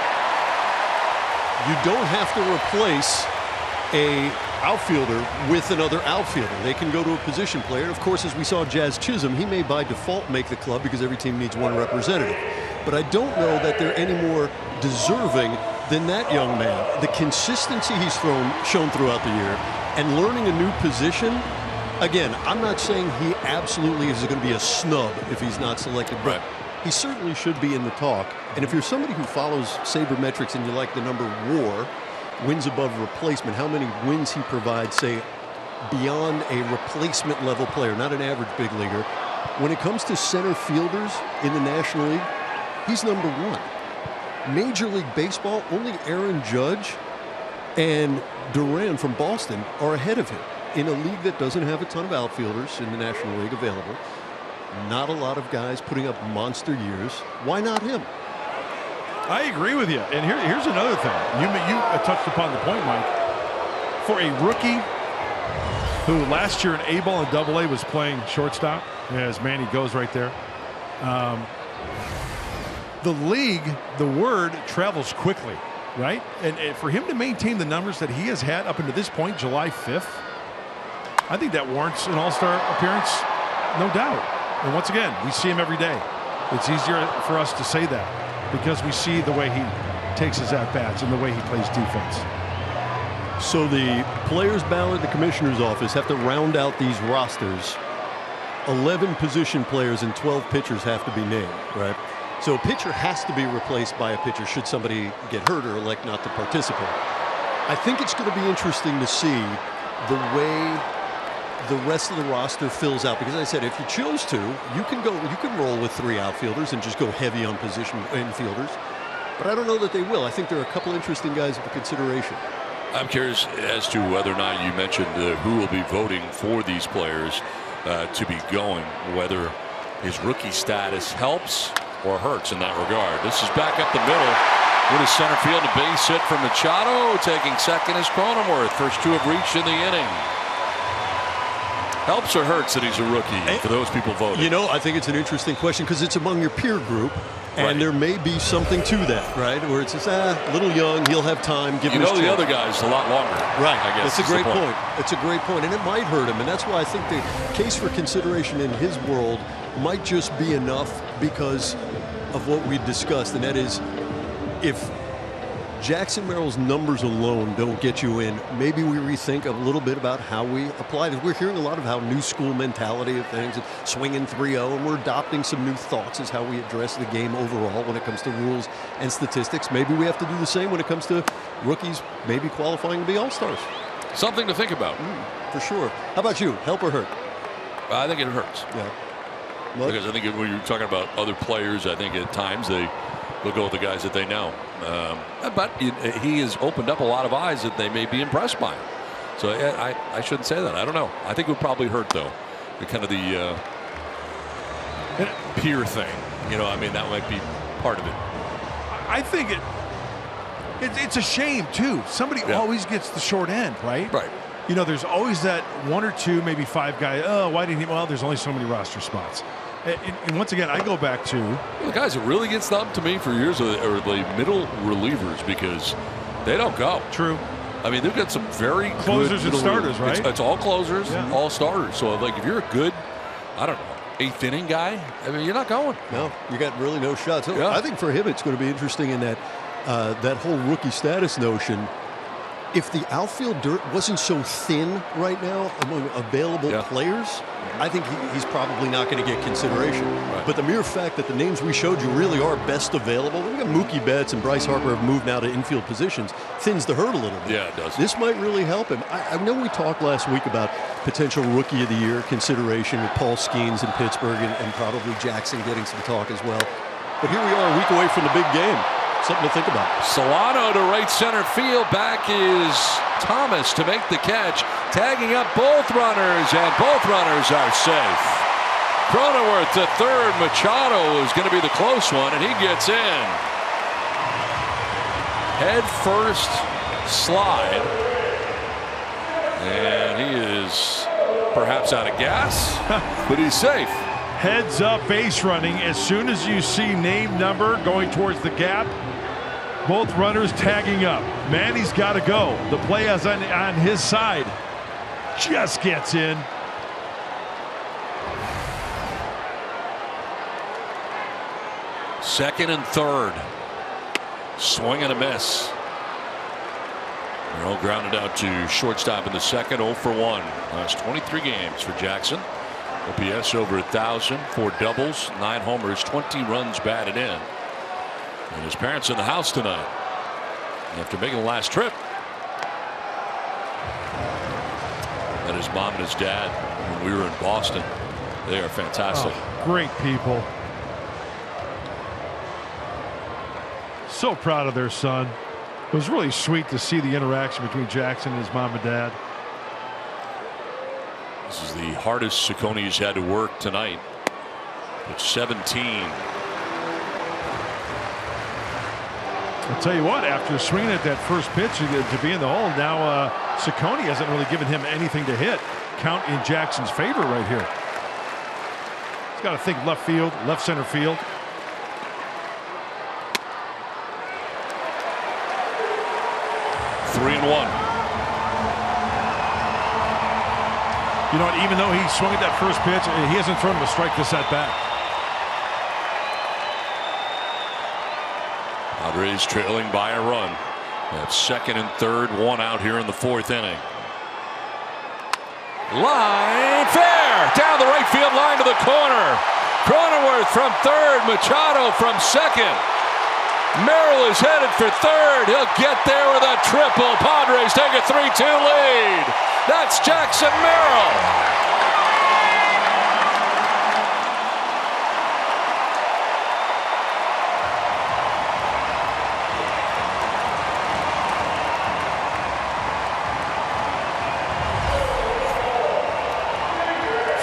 you don't have to replace a outfielder with another outfielder. They can go to a position player. And of course, as we saw Jazz Chisholm, he may by default make the club because every team needs one representative. but I don't know that they're any more deserving than that young man. The consistency he's shown throughout the year and learning a new position. Again, I'm not saying he absolutely is going to be a snub if he's not selected, but he certainly should be in the talk. And if you're somebody who follows sabermetrics and you like the number WAR, wins above replacement, how many wins he provides, say, beyond a replacement level player, not an average big leaguer. When it comes to center fielders in the National League, he's number one. Major League Baseball, only Aaron Judge and Duran from Boston are ahead of him. In a league that doesn't have a ton of outfielders in the National League available, not a lot of guys putting up monster years. Why not him? I agree with you. And here's another thing. You touched upon the point, Mike. For a rookie who last year in A-ball and Double-A was playing shortstop, as Manny goes right there. The league, the word travels quickly, right? And for him to maintain the numbers that he has had up until this point, July 5th, I think that warrants an all-star appearance, no doubt. And once again, we see him every day. It's easier for us to say that because we see the way he takes his at-bats and the way he plays defense. So the players' ballot, the commissioner's office have to round out these rosters. 11 position players and 12 pitchers have to be named, right? So a pitcher has to be replaced by a pitcher should somebody get hurt or elect not to participate. I think it's going to be interesting to see the way the rest of the roster fills out, because as I said, if you chose to, you can roll with 3 outfielders and just go heavy on position infielders. But I don't know that they will. I think there are a couple interesting guys for consideration. I'm curious as to whether or not you mentioned who will be voting for these players to be going, whether his rookie status helps or hurts in that regard. This is back up the middle with a center field, a base hit from Machado. Taking second is Cronenworth. First 2 have reached in the inning. Helps or hurts that he's a rookie for those people voting? You know, I think it's an interesting question because it's among your peer group, and there may be something to that, right? Where it's just, a little young, he'll have time. Give him his chance. The other guy's a lot longer. Right. I guess that's a great point. It's a great point, and it might hurt him, and that's why I think the case for consideration in his world might just be enough because of what we discussed, and that is if Jackson Merrill's numbers alone don't get you in, maybe we rethink a little bit about how we apply it. We're hearing a lot of how new school mentality of things, and swinging 3-0, and we're adopting some new thoughts as how we address the game overall when it comes to rules and statistics. Maybe we have to do the same when it comes to rookies maybe qualifying to be all-stars. Something to think about. For sure. How about you? Help or hurt? I think it hurts. Yeah. Because I think when you're talking about other players, I think at times they'll go with the guys that they know. But he has opened up a lot of eyes that they may be impressed by him. So I shouldn't say that. I don't know. I think it would probably hurt, though. The kind of the peer thing. I mean, that might be part of it. I think it's a shame, too. Somebody always gets the short end, right? Right. There's always that 1 or 2, maybe 5 guy. Oh, why didn't he? Well, there's only so many roster spots. And once again, I go back to the guys that really get snubbed to me for years are the middle relievers because they don't go. True. I mean, they've got some very closers good and starters, right? It's all closers, all starters. So, like, if you're a good, I don't know, 8th inning guy, I mean, you're not going. No, you got really no shots. So I think for him, it's going to be interesting in that that whole rookie status notion. If the outfield dirt wasn't so thin right now among available players, I think he's probably not going to get consideration. Right. But the mere fact that the names we showed you really are best available, we got Mookie Betts and Bryce Harper have moved now to infield positions, thins the herd a little bit. Yeah, it does. This might really help him. I know we talked last week about potential Rookie of the Year consideration with Paul Skeens in Pittsburgh and probably Jackson getting some talk as well. But here we are a week away from the big game. Something to think about. Solano to right center field. Back is Thomas to make the catch. Tagging up both runners, and both runners are safe. Cronenworth to third. Machado is going to be the close one, and he gets in. Head first slide. And he is perhaps out of gas, but he's safe. Heads up base running. As soon as you see name number going towards the gap, both runners tagging up. Manny's got to go. The play is on his side. Just gets in. Second and third. Swing and a miss. Merrill grounded out to shortstop in the second. 0 for 1. Last 23 games for Jackson. OPS over 1,000. 4 doubles, 9 homers, 20 runs batted in. And his parents in the house tonight after making the last trip. That his mom and his dad when we were in Boston. They are fantastic. Oh, great people. So proud of their son. It was really sweet to see the interaction between Jackson and his mom and dad. This is the hardest Cicconi's had to work tonight. It's 17. I'll tell you what, after swinging at that first pitch to be in the hole, now Ciccone hasn't really given him anything to hit. Count in Jackson's favor right here. He's got to think left field, left center field. Three and one. You know what? Even though he swung at that first pitch, he hasn't thrown him a strike this at bat. Padres trailing by a run. That's second and third, 1 out here in the 4th inning. Line fair down the right field line to the corner. Cronenworth from third, Machado from second. Merrill is headed for third. He'll get there with a triple. Padres take a 3-2 lead. That's Jackson Merrill.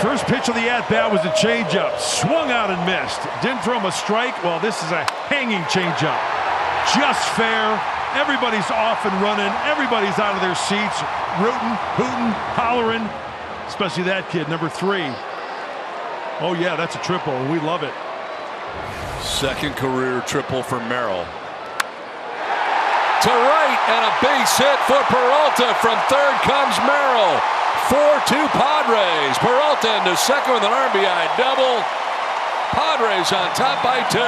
First pitch of the at-bat was a changeup. Swung out and missed. Didn't throw him a strike. Well, this is a hanging changeup. Just fair. Everybody's off and running. Everybody's out of their seats. Rooting, hooting, hollering. Especially that kid, number 3. Oh, yeah, that's a triple. We love it. Second career triple for Merrill. To right, and a base hit for Peralta. From third comes Merrill. 4-2 Padres. Peralta into second with an RBI double. Padres on top by 2.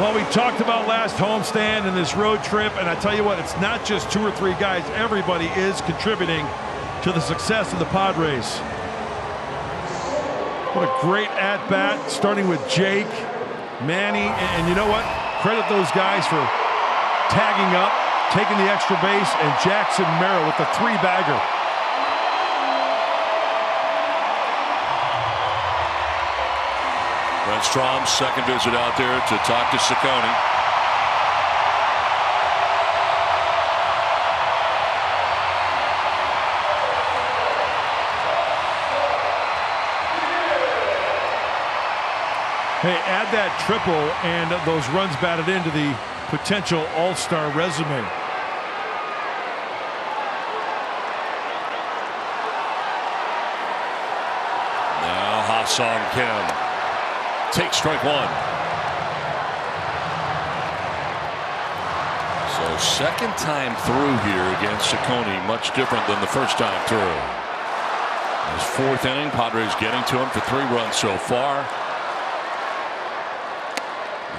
Well, we talked about last homestand and this road trip, and I tell you what, it's not just 2 or 3 guys. Everybody is contributing to the success of the Padres. What a great at-bat, starting with Jake, Manny, and you know what? Credit those guys for tagging up, taking the extra base, and Jackson Merrill with the 3-bagger. Brent Strom's second visit out there to talk to Ciccone. Hey, add that triple and those runs batted into the potential all-star resume. Now Ha-Sung Kim takes strike 1. So second time through here against Ciccone, much different than the first time through. His 4th inning, Padres getting to him for 3 runs so far.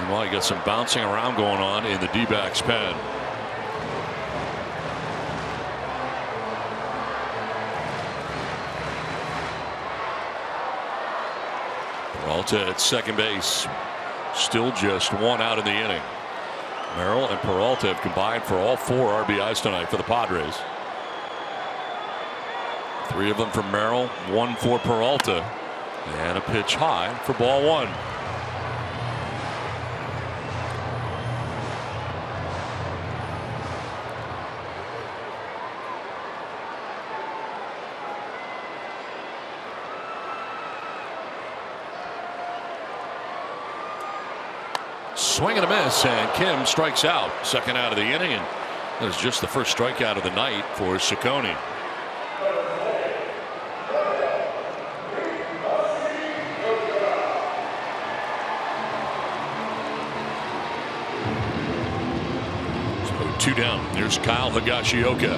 Well, you got some bouncing around going on in the D-backs pen. Peralta at second base. Still just 1 out in the inning. Merrill and Peralta have combined for all 4 RBIs tonight for the Padres. 3 of them from Merrill, 1 for Peralta. And a pitch high for ball 1. Swing and a miss, and Kim strikes out. Second out of the inning, and that is just the first strikeout of the night for Ciccone. 2 down. There's Kyle Higashioka.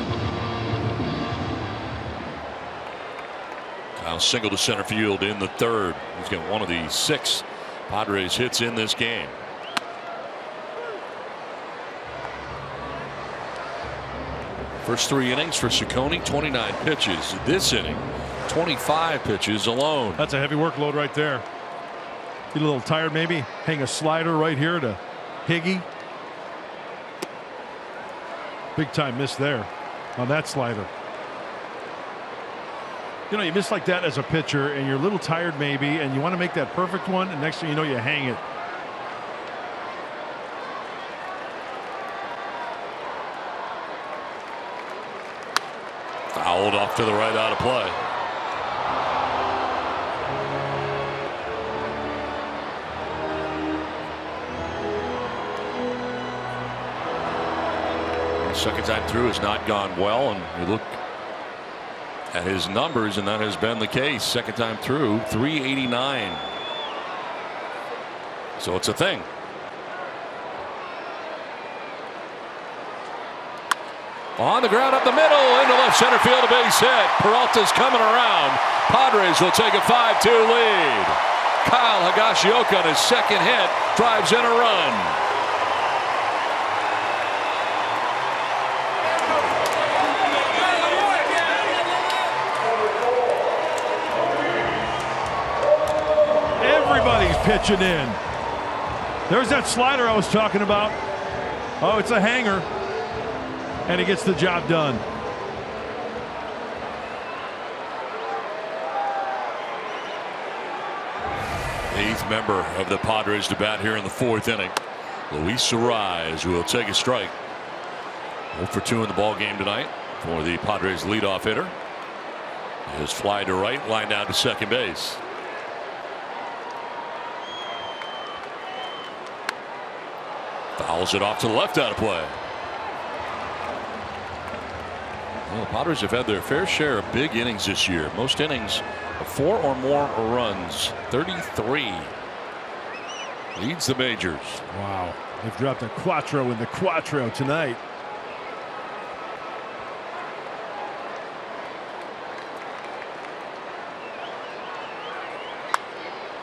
Kyle single to center field in the 3rd. He's got one of the 6 Padres hits in this game. First 3 innings for Ciccone, 29 pitches. This inning, 25 pitches alone. That's a heavy workload right there. Get a little tired maybe. Hang a slider right here to Higgy. Big time miss there on that slider. You know, you miss like that as a pitcher and you're a little tired maybe and you want to make that perfect one, and next thing you know you hang it. Fouled off to the right, out of play. The second time through has not gone well, and you look at his numbers and that has been the case. Second time through, 389. So it's a thing. On the ground up the middle into left center field, a base hit. Peralta's coming around. Padres will take a 5-2 lead. Kyle Higashioka on his second hit drives in a run. Everybody's pitching in. There's that slider I was talking about. Oh, it's a hanger. And he gets the job done. Eighth member of the Padres to bat here in the 4th inning. Luis Arraez will take a strike. 0 for 2 in the ball game tonight for the Padres leadoff hitter. His fly to right, lined out to second base. Fouls it off to the left, out of play. Well, the Padres have had their fair share of big innings this year. Most innings of 4 or more runs. 33. Leads the majors. Wow. They've dropped a quattro in the quattro tonight.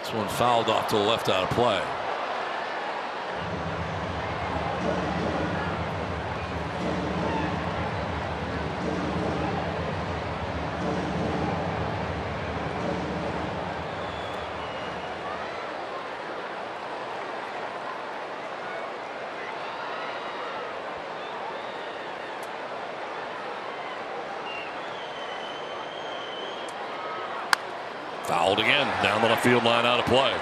This one fouled off to the left, out of play. Fouled again down the left field line, out of play.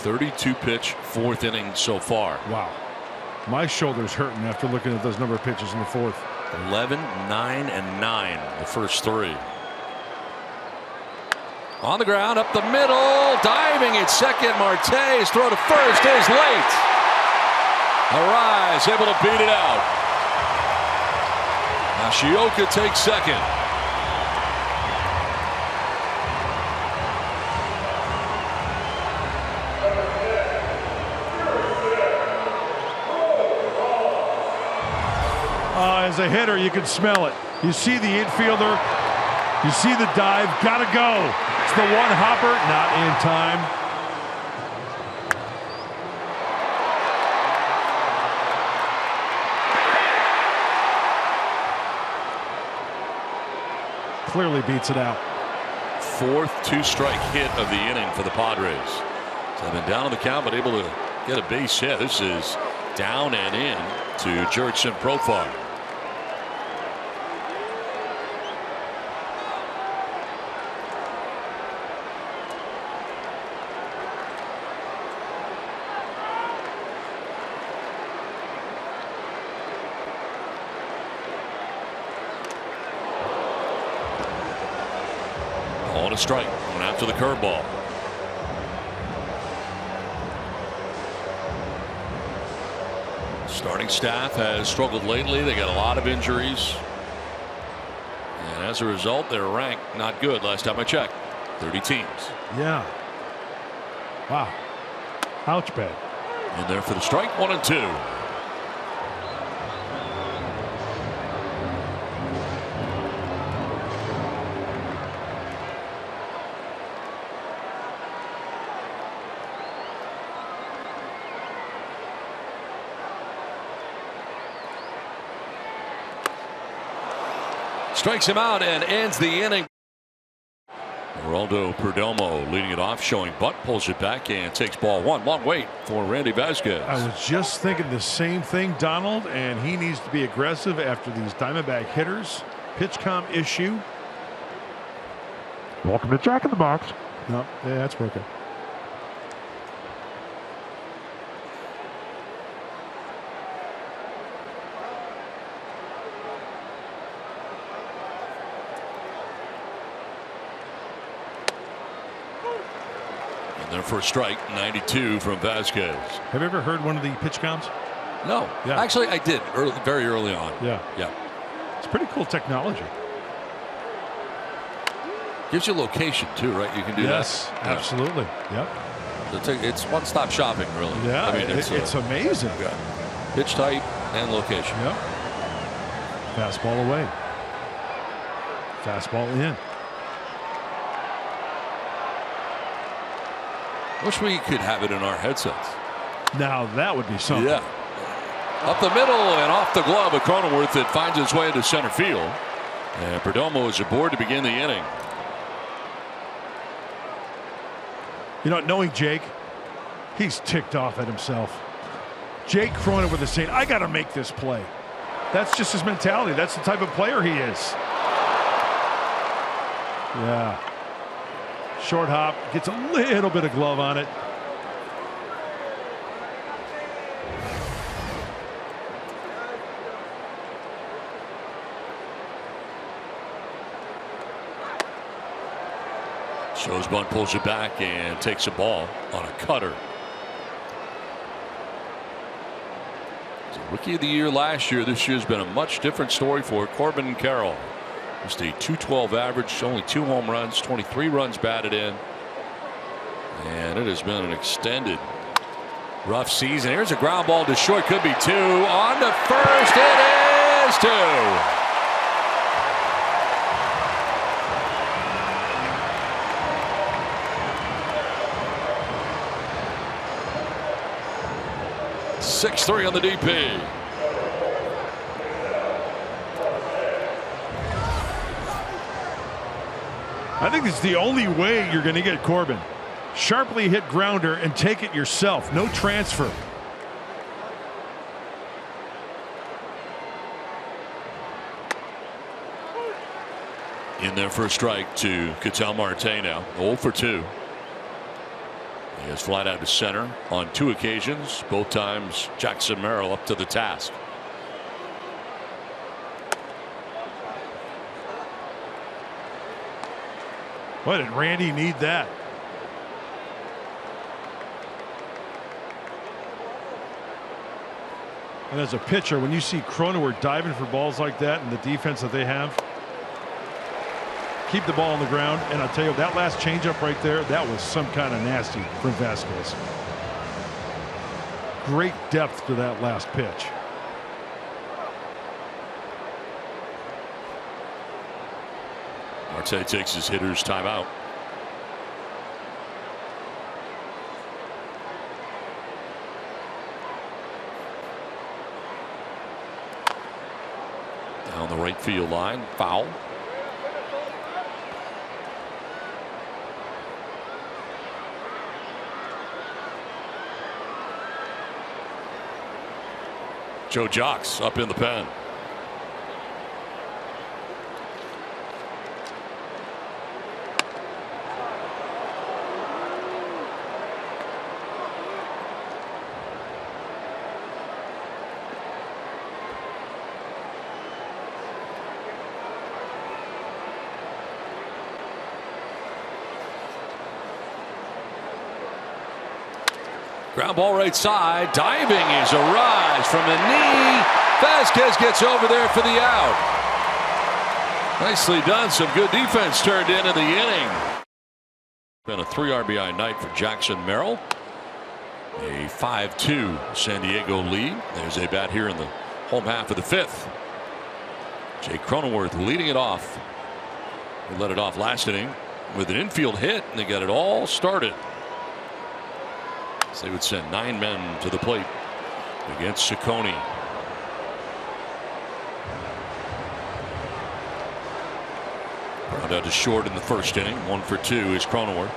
.32 pitch 4th inning so far. Wow. My shoulder's hurting after looking at those number of pitches in the 4th. 11, 9, and 9 the first 3. On the ground up the middle, diving at second. Marte's throw to first is late. Arraez able to beat it out. Higashioka takes second. As a hitter, you can smell it. You see the infielder, you see the dive, gotta go. It's the one hopper, not in time. Clearly beats it out. 4th 2-strike hit of the inning for the Padres. So they've been down on the count, but able to get a base hit. This is down and in to Jurickson Profar. On a strike, going after the curveball. Starting staff has struggled lately. They got a lot of injuries. And And as a result, they're ranked not good last time I checked. 30 teams. Yeah. Wow. Ouch, bad. In there for the strike, 1-2. Strikes him out and ends the inning. Geraldo Perdomo leading it off, showing butt, pulls it back and takes ball one. Long wait for Randy Vasquez. I was just thinking the same thing, Donald, and he needs to be aggressive after these Diamondback hitters. Pitch com issue. Welcome to Jack in the Box. No, yeah, that's working. There for a strike, 92 from Vasquez. Have you ever heard one of the pitch counts? No. Yeah. Actually, I did very early on. Yeah. Yeah. It's pretty cool technology. Gives you location too, right? You can do yes, that. Absolutely. Yep. It's one-stop shopping, really. Yeah, I mean, it's amazing. Yeah. Pitch type and location. Yep. Fastball away. Fastball in. Wish we could have it in our headsets. Now that would be something. Yeah. Up the middle and off the glove of Cronenworth that finds its way into center field. And Perdomo is aboard to begin the inning. You know, knowing Jake, he's ticked off at himself. Jake Cronenworth is saying, I got to make this play. That's just his mentality. That's the type of player he is. Yeah. Short hop, gets a little bit of glove on it. Shows bunt, pulls it back and takes a ball on a cutter. He's a rookie of the year last year. This year's been a much different story for Corbin Carroll. Just a .212 average, only 2 home runs, 23 runs batted in. And it has been an extended rough season. Here's a ground ball to short, could be 2. On to first, it is 2. .6-3 on the DP. I think it's the only way you're going to get Corbin. Sharply hit grounder and take it yourself. No transfer. In there for a strike to Ketel Marte now. 0 for 2. He has flied out to center on 2 occasions. Both times Jackson Merrill up to the task. Boy, did Randy need that? And as a pitcher, when you see Cronenworth diving for balls like that and the defense that they have, keep the ball on the ground. And I'll tell you, that last changeup right there, that was some kind of nasty from Vasquez. Great depth to that last pitch. Marte takes his hitter's timeout. Down the right field line, foul. Joe Jocks up in the pen. Ground ball right side. Diving is a rise from the knee. Vasquez gets over there for the out. Nicely done. Some good defense turned in the inning. Been a 3 RBI night for Jackson Merrill. A 5-2 San Diego lead. There's a bat here in the home half of the 5th. Jake Cronenworth leading it off. He led it off last inning with an infield hit, and they got it all started. So they would send 9 men to the plate against Ciccone. Ground out to short in the first inning. 1 for 2 is Cronenworth.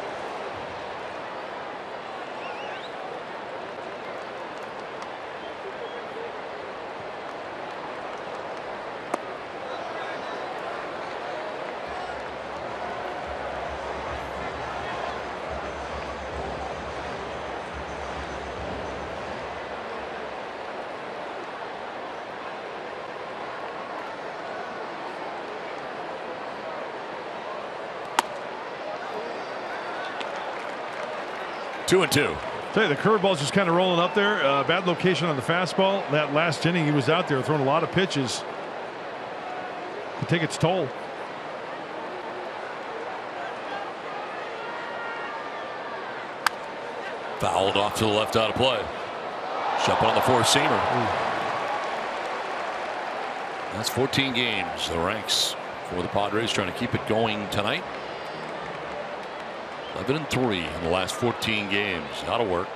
Two and two. Tell you, the curveball's just kind of rolling up there. Bad location on the fastball. That last inning, he was out there throwing a lot of pitches. Could take its toll. Fouled off to the left out of play. Shot on the 4-seamer. That's 14 games. The ranks for the Padres trying to keep it going tonight. 11-3 in the last 14 games. That'll work.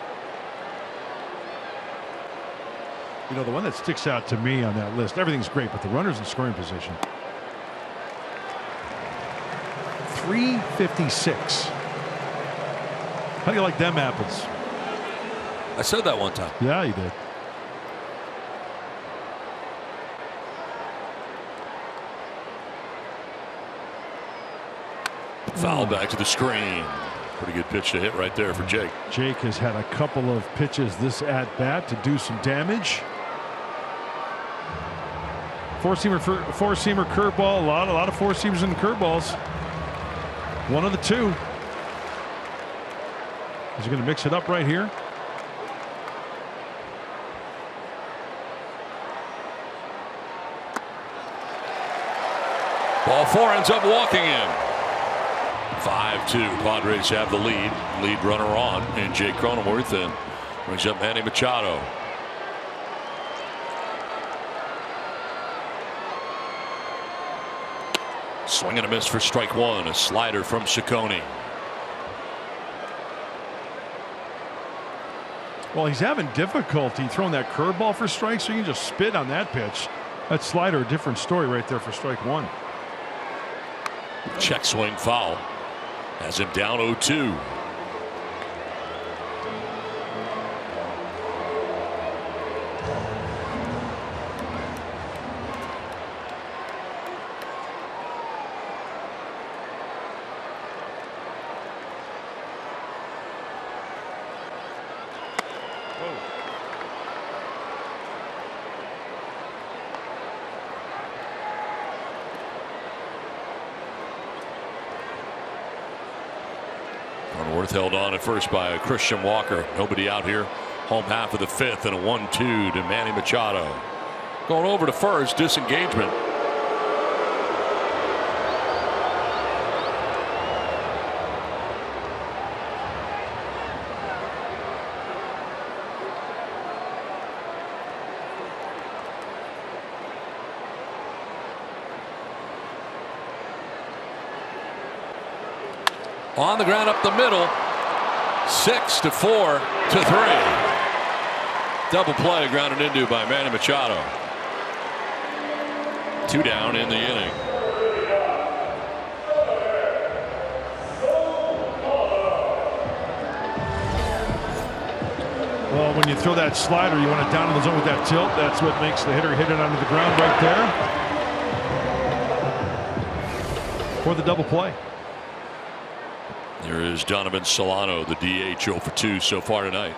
You know, the one that sticks out to me on that list, everything's great, but the runners in scoring position. 356. How do you like them apples? I said that one time. Yeah, you did. Foul back to the screen. Pretty good pitch to hit right there for Jake. Jake has had a couple of pitches this at bat to do some damage. Four-seamer curveball. A lot of four-seamers and curveballs. One of the two. Is he going to mix it up right here? Ball 4 ends up walking in. 5-2. Padres have the lead. Lead runner on and Jake Cronenworth, and brings up Manny Machado. Swing and a miss for strike 1. A slider from Ciccone. Well, he's having difficulty throwing that curveball for strikes, so you can just spit on that pitch. That slider, a different story right there for strike 1. Check swing foul. Has him down 0-2. Cronenworth held on at first by Christian Walker. Nobody out here. Home half of the 5th, and a 1-2 to Manny Machado. Going over to first. Disengagement. On the ground up the middle. 6-4 to 3. Double play grounded into by Manny Machado. 2 down in the inning. Well, when you throw that slider, you want it down in the zone with that tilt. That's what makes the hitter hit it onto the ground right there. For the double play. There is Donovan Solano, the DH, 0 for 2 so far tonight.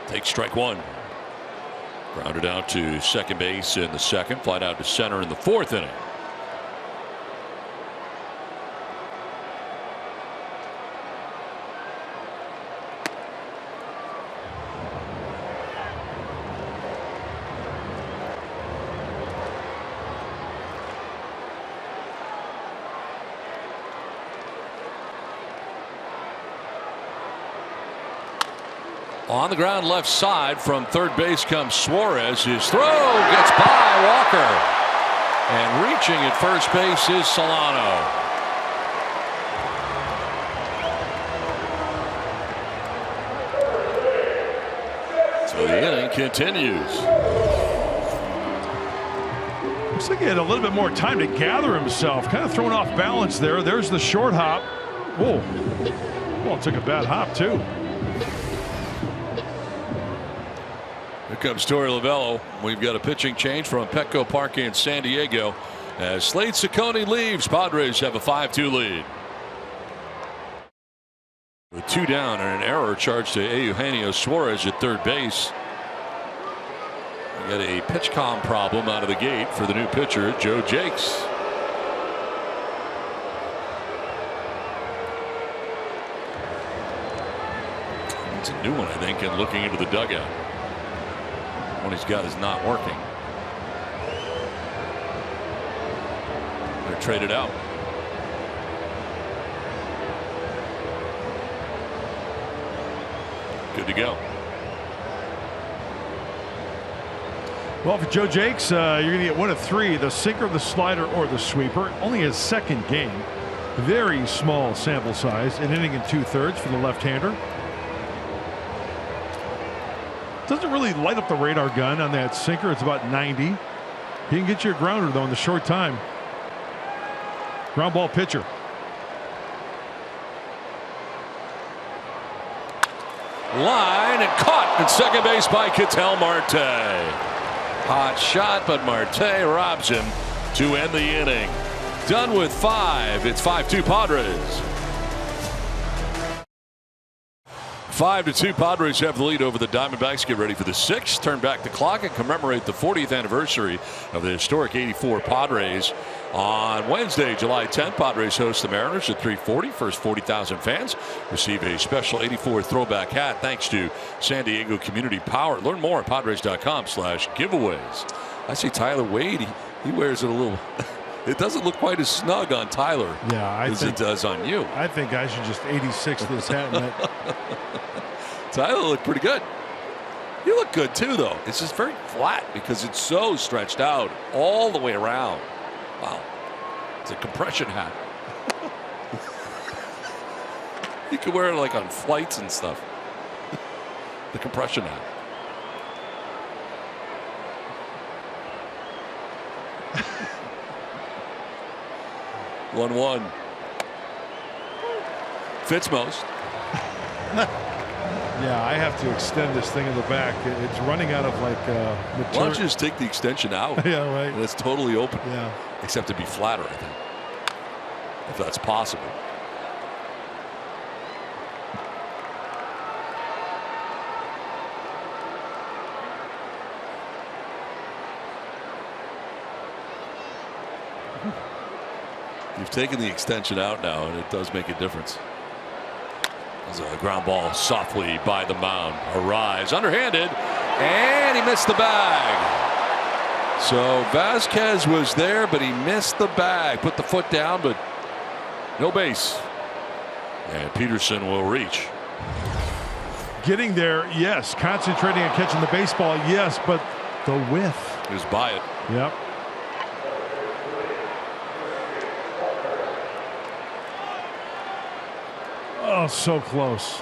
Takes strike 1. Grounded out to second base in the 2nd. Flied out to center in the 4th inning. On the ground left side from third base comes Suarez. His throw gets by Walker. And reaching at first base is Solano. So the inning continues. Looks like he had a little bit more time to gather himself. Kind of thrown off balance there. There's the short hop. Oh, well, it took a bad hop too. Here comes Torey Lovullo. We've got a pitching change from Petco Park in San Diego. As Slade Ciccone leaves, Padres have a 5-2 lead. With 2 down and an error charged to Eugenio Suarez at third base. We got a pitch com problem out of the gate for the new pitcher, Joe Jakes. It's a new one, I think, and looking into the dugout. One he's got is not working. They're traded out. Good to go. Well, for Joe Jakes, you're going to get one of 3: the sinker, the slider, or the sweeper. Only his second game. Very small sample size. An inning and 2/3 for the left-hander. Doesn't really light up the radar gun on that sinker. It's about 90. He can get you a grounder, though, in the short time. Ground ball pitcher. Line and caught at second base by Ketel Marte. Hot shot, but Marte robs him to end the inning. Done with 5. It's 5-2 Padres. 5-2 Padres have the lead over the Diamondbacks. Get ready for the 6th. Turn back the clock and commemorate the 40th anniversary of the historic '84 Padres. On Wednesday, July 10th, Padres host the Mariners at 3:40. First 40,000 fans receive a special '84 throwback hat thanks to San Diego Community Power. Learn more at Padres.com/giveaways. I see Tyler Wade. He wears it a little. It doesn't look quite as snug on Tyler as it does on you. I think I should just 86 this hat. Tyler looked pretty good. You look good too, though. It's just very flat because it's so stretched out all the way around. Wow. It's a compression hat. You could wear it like on flights and stuff. The compression hat. One. Fits most. Yeah, I have to extend this thing in the back. It's running out of like material. Why don't you just take the extension out? Yeah, right. And it's totally open. Yeah. Except to be flatter, I think. If that's possible. You've taken the extension out now, and it does make a difference. There's a ground ball softly by the mound. Arrives underhanded, and he missed the bag. So Vasquez was there, but he missed the bag. Put the foot down, but no base. And Peterson will reach. Getting there, yes. Concentrating on catching the baseball, yes, but the whiff. He was by it. Yep. Oh, so close.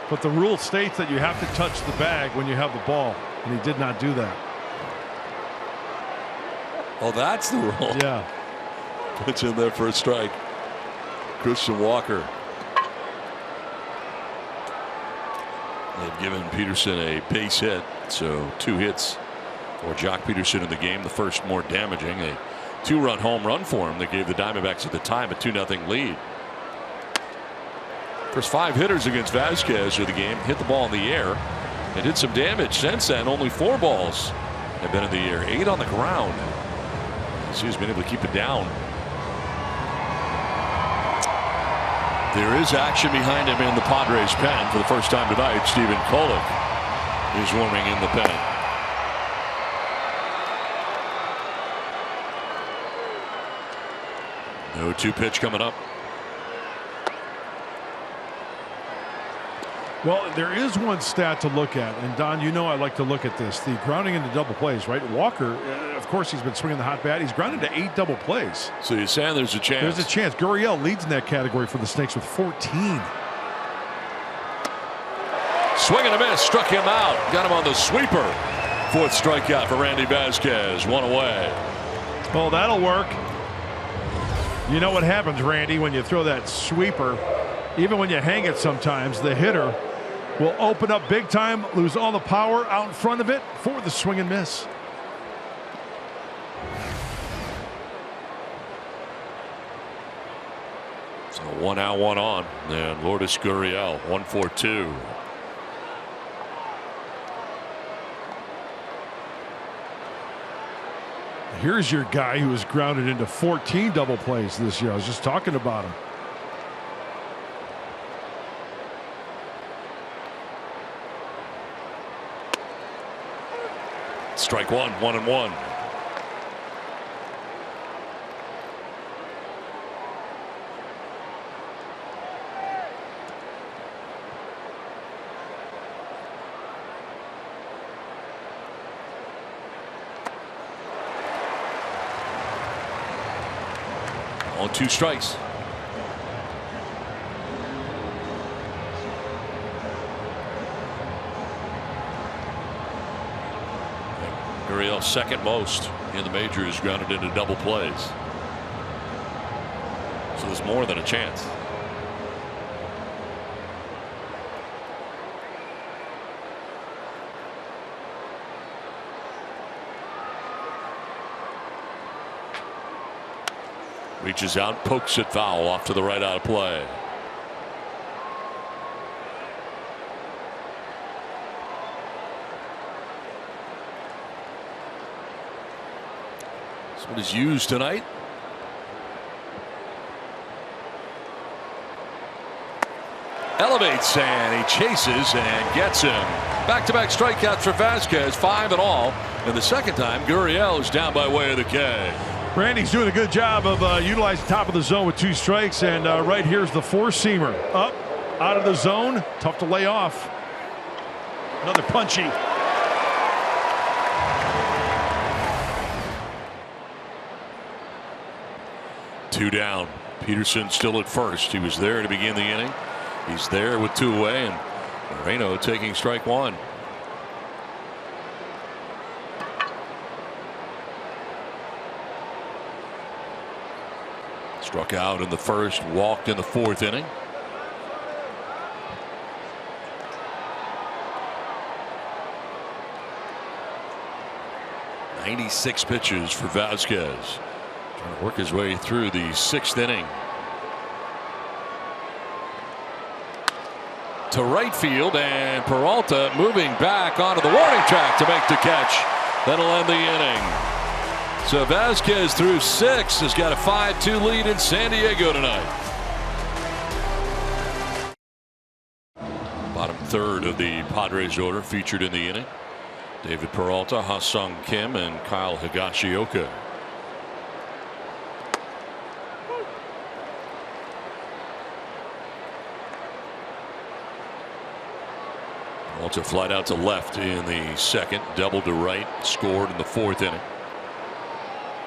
But the rule states that you have to touch the bag when you have the ball, and he did not do that. Oh, that's the rule. Yeah. Pitch in there for a strike. Christian Walker. They've given Peterson a base hit, so 2 hits for Jock Peterson in the game. The first more damaging. A 2-run home run for him that gave the Diamondbacks at the time a 2-0 lead. First 5 hitters against Vasquez of the game hit the ball in the air and did some damage. Since then, only 4 balls have been in the air, 8 on the ground. He's been able to keep it down. There is action behind him in the Padres pen for the first time tonight. Stephen Kolek is warming in the pen. No 2 pitch coming up. Well, there is one stat to look at, and Don, you know I like to look at this. The grounding into double plays, right? Walker, of course, he's been swinging the hot bat. He's grounded to 8 double plays. So you're saying there's a chance? There's a chance. Gurriel leads in that category for the Snakes with 14. Swing and a miss, struck him out. Got him on the sweeper. 4th strikeout for Randy Vasquez. 1 away. Well, that'll work. You know what happens, Randy, when you throw that sweeper, even when you hang it sometimes, the hitter will open up big time, lose all the power out in front of it for the swing and miss. So 1 out, 1 on. And Lourdes Gurriel, 1-4-2. Here's your guy who was grounded into 14 double plays this year. I was just talking about him. Strike 1, 1-1. On 2 strikes. Gurriel second most in the majors grounded into double plays. So there's more than a chance. Reaches out, pokes it foul off to the right, out of play. That's what is used tonight. Elevates and he chases and gets him. Back-to-back strikeouts for Vasquez, 5 in all. And the second time, Gurriel is down by way of the K. Randy's doing a good job of utilizing top of the zone with 2 strikes, and right here's the 4-seamer. Up, out of the zone, tough to lay off. Another punchy. Two down. Peterson still at first. He was there to begin the inning. He's there with 2 away, and Moreno taking strike 1. Struck out in the first, walked in the 4th inning. "96 pitches for Vasquez. Trying to work his way through the 6th inning. To right field, and Peralta moving back onto the warning track to make the catch. That'll end the inning. So Vasquez through 6 has got a 5-2 lead in San Diego tonight. Bottom third of the Padres order featured in the inning. David Peralta, Ha-Sung Kim, and Kyle Higashioka. Peralta flied out to left in the second, doubled to right, scored in the 4th inning.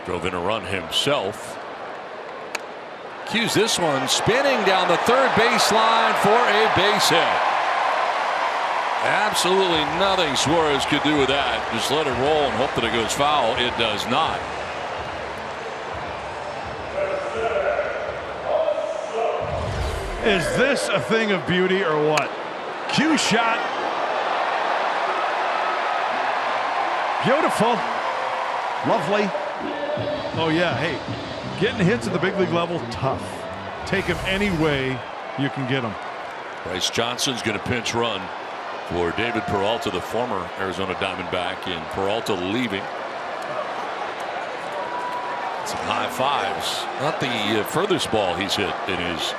Drove in a run himself. Cues this one, spinning down the 3rd baseline for a base hit. Absolutely nothing Suarez could do with that. Just let it roll and hope that it goes foul. It does not. Is this a thing of beauty or what? Cue shot. Beautiful. Lovely. Oh yeah, hey, getting hits at the big league level, tough. Take him any way you can get him. Bryce Johnson's going to pinch run for David Peralta, the former Arizona Diamondback, and Peralta leaving. Some high fives. Not the furthest ball he's hit in his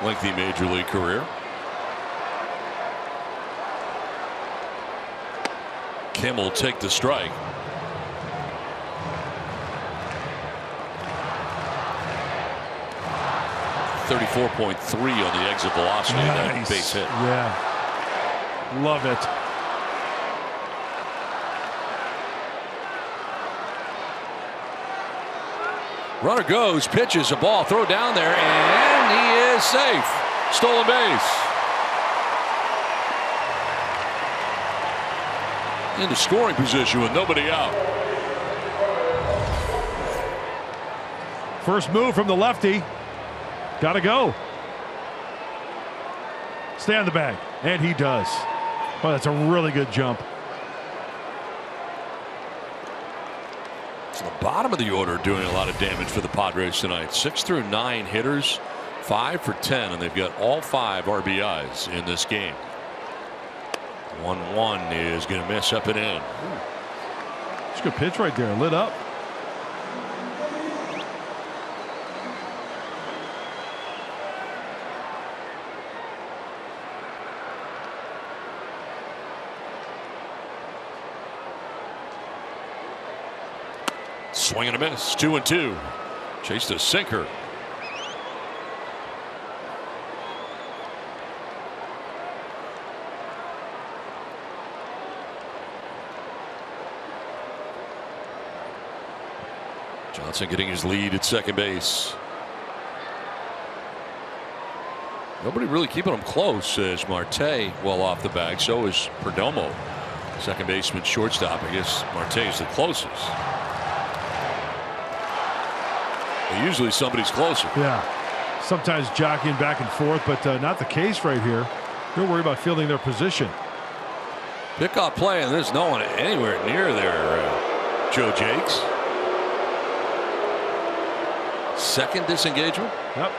lengthy major league career. Kim will take the strike. 34.3 on the exit velocity of that base hit. Yeah. Love it. Runner goes, pitches a ball, throw down there, and he is safe. Stolen base. Into scoring position with nobody out. First move from the lefty. Got to go. Stay on the bag. And he does. Oh, that's a really good jump. So the bottom of the order doing a lot of damage for the Padres tonight. 6 through 9 hitters, 5 for 10, and they've got all 5 RBIs in this game. 1-1 is going to miss up and in. It's a good pitch right there. Lit up. Swing and a miss. 2-2. Chased a sinker. Johnson getting his lead at second base. Nobody really keeping him close as Marte well off the bag. So is Perdomo. Second baseman, shortstop. I guess Marte is the closest. Usually somebody's closer. Yeah. Sometimes jockeying back and forth, but not the case right here. They're worried about fielding their position. Pickoff play, and there's no one anywhere near there, Joe Jakes. Second disengagement. Yep.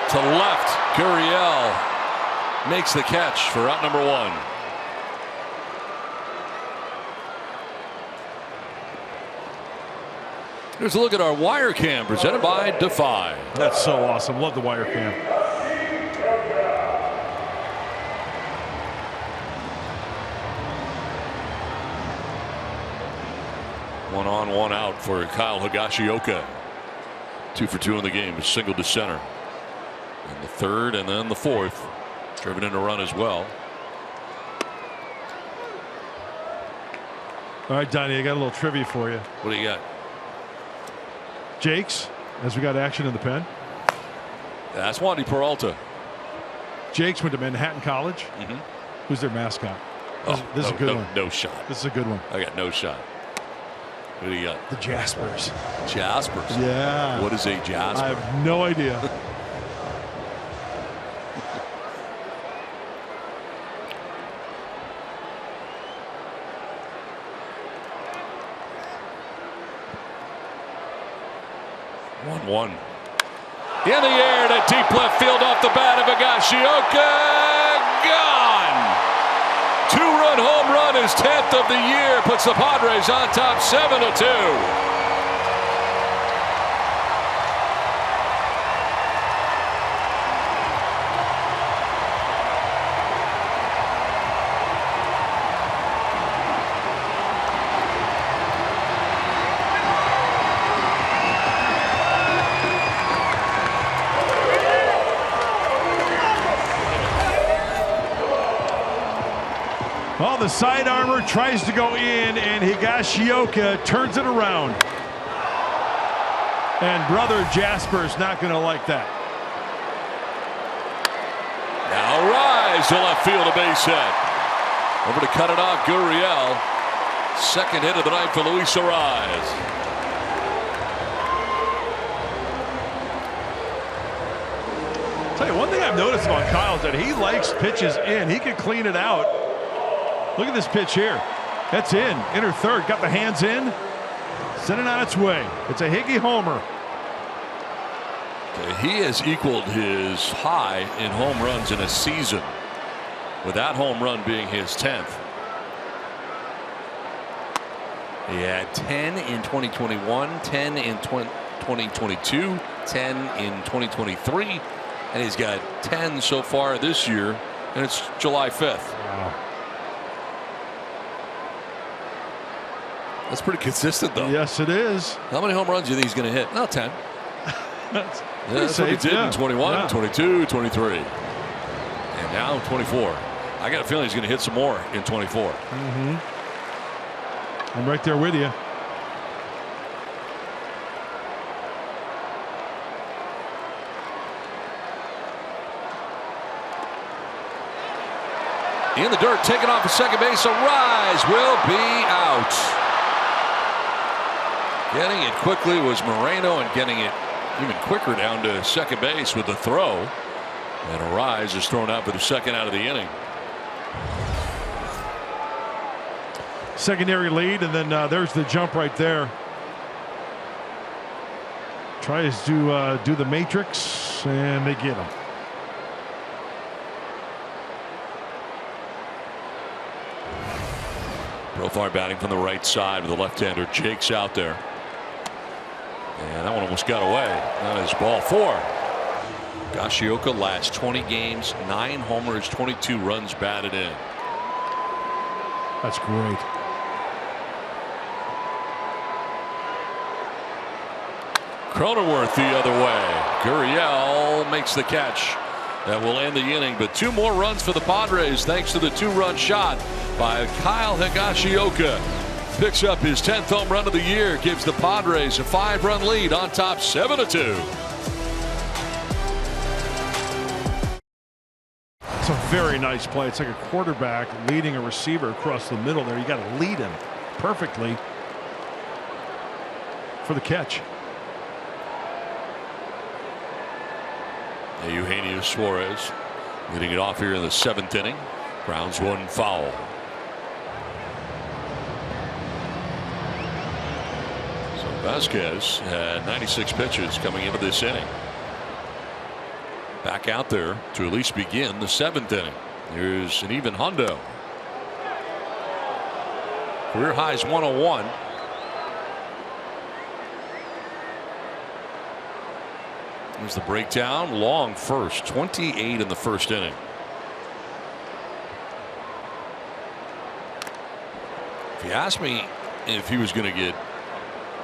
To left, Gurriel makes the catch for out number 1. Here's a look at our wire cam presented by Defy. That's so awesome. Love the wire cam. One on, one out for Kyle Higashioka. 2 for 2 in the game. A single to center. And the third and then the fourth. Driven in a run as well. All right, Donnie, I got a little trivia for you. What do you got? Jakes, as we got action in the pen. That's Wandy Peralta. Jakes went to Manhattan College. Who's their mascot? This is a good one. No shot. This is a good one. I got no shot. Who do you got? The Jaspers. Jaspers? Yeah. What is a Jasper? I have no idea. One. In the air to deep left field off the bat of Higashioka. Gone. 2-run home run, his 10th of the year, puts the Padres on top 7-2. Well, the side armor tries to go in, and Higashioka turns it around. And brother Jasper's not going to like that. Now rise to left field, a base hit. Over to cut it off, Gurriel. Second hit of the night for Luis Arraez. Tell you one thing I've noticed about Kyle is that he likes pitches in. He can clean it out. Look at this pitch here. That's in. Inner third. Got the hands in. Sent it on its way. It's a Higgy homer. Okay, he has equaled his high in home runs in a season, with that home run being his 10th. He had 10 in 2021, 10 in 2022, 10 in 2023, and he's got 10 so far this year, and it's July 5th. Wow. That's pretty consistent, though. Yes, it is. How many home runs do you think he's going to hit? No, 10. That's what he did in 21, 22, 23. And now 24. I got a feeling he's going to hit some more in 24. I'm right there with you. In the dirt, taken off at second base. A rise will be out. Getting it quickly was Moreno, and getting it even quicker down to second base with the throw. And a rise is thrown out for the second out of the inning. Secondary lead, and then there's the jump right there. Tries to do the matrix, and they get him. Profar batting from the right side with the left-hander. Jake's out there. And that one almost got away. That is ball 4. Higashioka last 20 games, 9 homers, 22 runs batted in. That's great. Cronenworth the other way. Gurriel makes the catch. That will end the inning, but 2 more runs for the Padres thanks to the 2-run shot by Kyle Higashioka. Picks up his 10th home run of the year, gives the Padres a 5-run lead on top 7-2. It's a very nice play. It's like a quarterback leading a receiver across the middle there. You got to lead him perfectly for the catch. Eugenio Suarez leading it off here in the 7th inning. Grounds 1 foul. So Vasquez had 96 pitches coming into this inning. Back out there to at least begin the 7th inning. Here's an even hundo. Career highs 101. Here's the breakdown. Long first, 28 in the first inning. If you asked me if he was going to get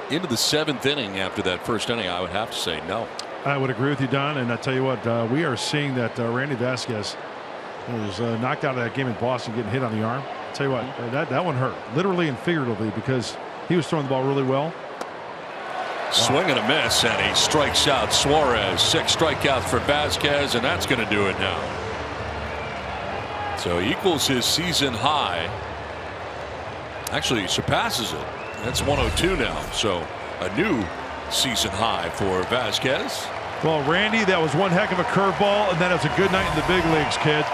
into the 7th inning after that first inning, I would have to say no. I would agree with you, Don. And I tell you what, we are seeing that Randy Vasquez was knocked out of that game in Boston, getting hit on the arm. I tell you what, that one hurt, literally and figuratively, because he was throwing the ball really well. Swing and a miss, and he strikes out Suarez. 6 strikeouts for Vasquez, and that's going to do it now. So he equals his season high. Actually, surpasses it. That's 102 now. So a new season high for Vasquez. Well, Randy, that was one heck of a curveball, and that was a good night in the big leagues, kid.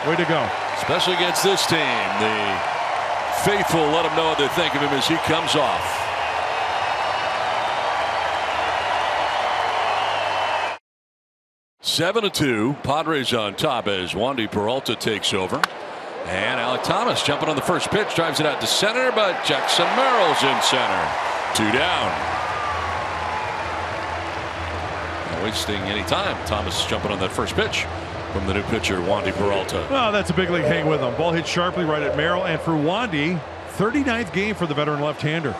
Way to go. Especially against this team. The faithful let him know what they think of him as he comes off. Seven to 2, Padres on top as Wandy Peralta takes over. And Alec Thomas jumping on the first pitch, drives it out to center, but Jackson Merrill's in center. 2 down. Not wasting any time. Thomas jumping on that first pitch from the new pitcher, Wandy Peralta. Well, that's a big league hang with him. Ball hit sharply right at Merrill, and for Wandy, 39th game for the veteran left-hander.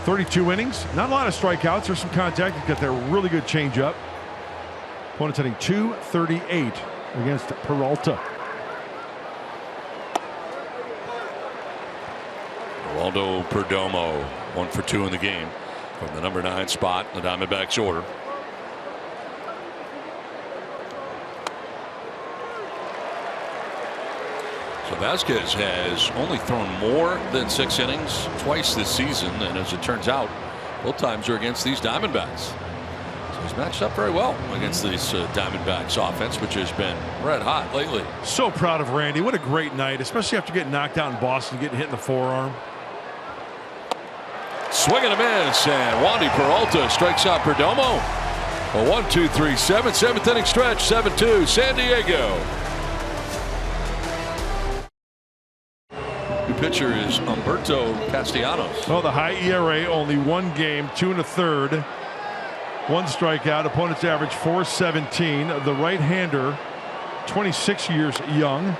32 innings, not a lot of strikeouts. There's some contact. He's got that really good changeup. Opponent's hitting .238 against Peralta. Geraldo Perdomo, 1 for 2 in the game from the number 9 spot in the Diamondbacks order. So Vasquez has only thrown more than 6 innings twice this season, and as it turns out, both times are against these Diamondbacks. So he's matched up very well against this Diamondbacks offense, which has been red hot lately. So proud of Randy. What a great night, especially after getting knocked out in Boston, getting hit in the forearm. Swing and a miss, and Wandy Peralta strikes out Perdomo. A 1-2-3-7, 7th inning stretch, 7-2, San Diego. New pitcher is Humberto Castellanos. Well, the high ERA, only 1 game, 2 1/3. 1 strikeout. Opponent's average .417. The right-hander, 26 years young.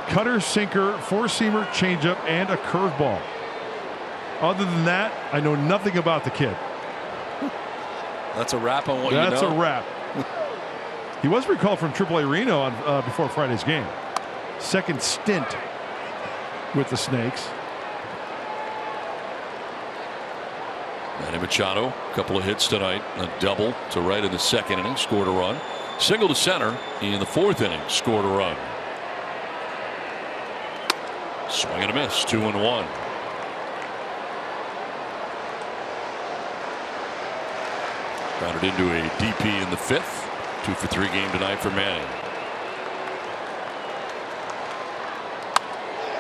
cutter, sinker, four-seamer, changeup, and a curveball. Other than that, I know nothing about the kid. That's a wrap on what you know? That's a wrap. He was recalled from AAA Reno on, before Friday's game. Second stint with the Snakes. Manny Machado, a couple of hits tonight. A double to right in the second inning, scored a run. Single to center in the fourth inning, scored a run. Swing and a miss, 2-1. Grounded into a DP in the fifth. 2 for 3 game tonight for Manny.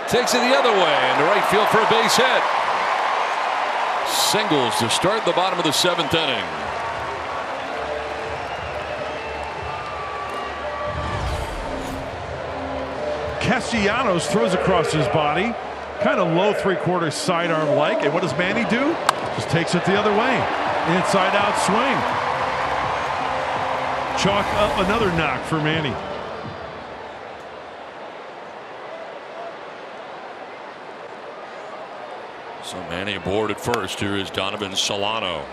Takes it the other way into right field for a base hit. Singles to start the bottom of the seventh inning. Castellanos throws across his body. Kind of low three-quarter sidearm like. And what does Manny do? Just takes it the other way. Inside out swing. Chalk up another knock for Manny. So Manny aboard at first. Here is Donovan Solano.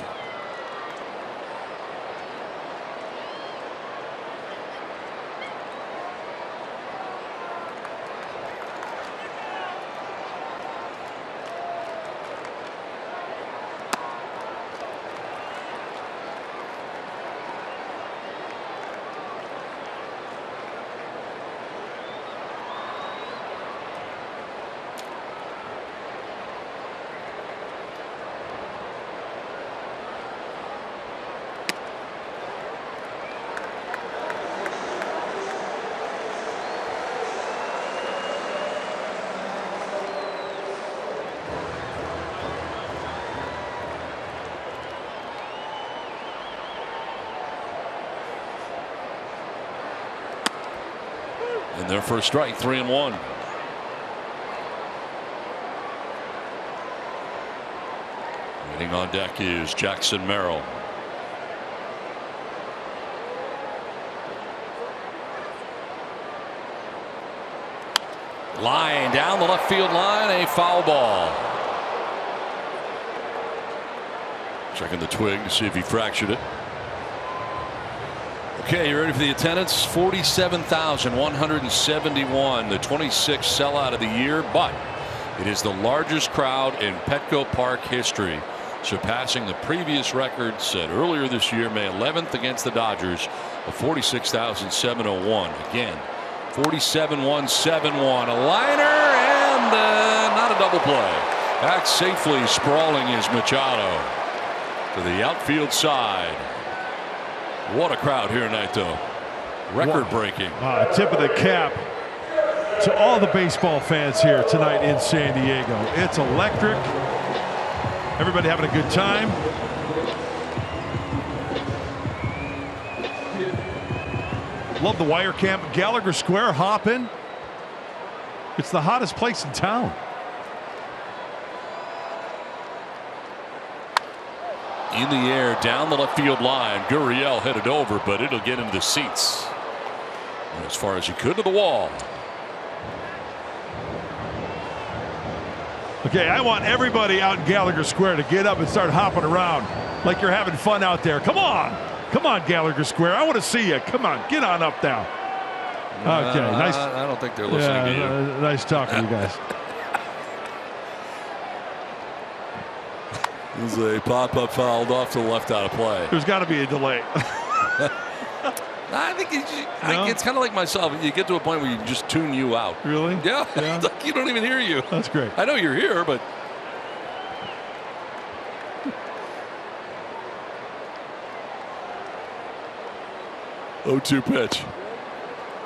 And their first strike, 3-1. Waiting on deck is Jackson Merrill. Line down the left field line, a foul ball. Checking the twig to see if he fractured it. Okay, you ready for the attendance? 47,171, the 26th sellout of the year, but it is the largest crowd in Petco Park history, surpassing the previous record set earlier this year, May 11th, against the Dodgers, of 46,701. Again, 47,171, a liner, and not a double play. Back safely sprawling is Machado to the outfield side. What a crowd here tonight, though. Record breaking. Tip of the cap to all the baseball fans here tonight in San Diego. It's electric. Everybody having a good time. Love the wire camp. Gallagher Square hopping. It's the hottest place in town. In the air, down the left field line. Gurriel headed over, but it'll get into the seats. And as far as he could to the wall. Okay, I want everybody out in Gallagher Square to get up and start hopping around like you're having fun out there. Come on. Come on, Gallagher Square. I want to see you. Come on, get on up now. Okay, nice. I don't think they're listening to you. Nice talking to you guys. This is a pop-up fouled off to the left out of play. There's got to be a delay. I think it's kind of like myself. You get to a point where you just tune you out. Really? Yeah. It's like you don't even hear you. That's great. I know you're here, but. Oh, 2 pitch.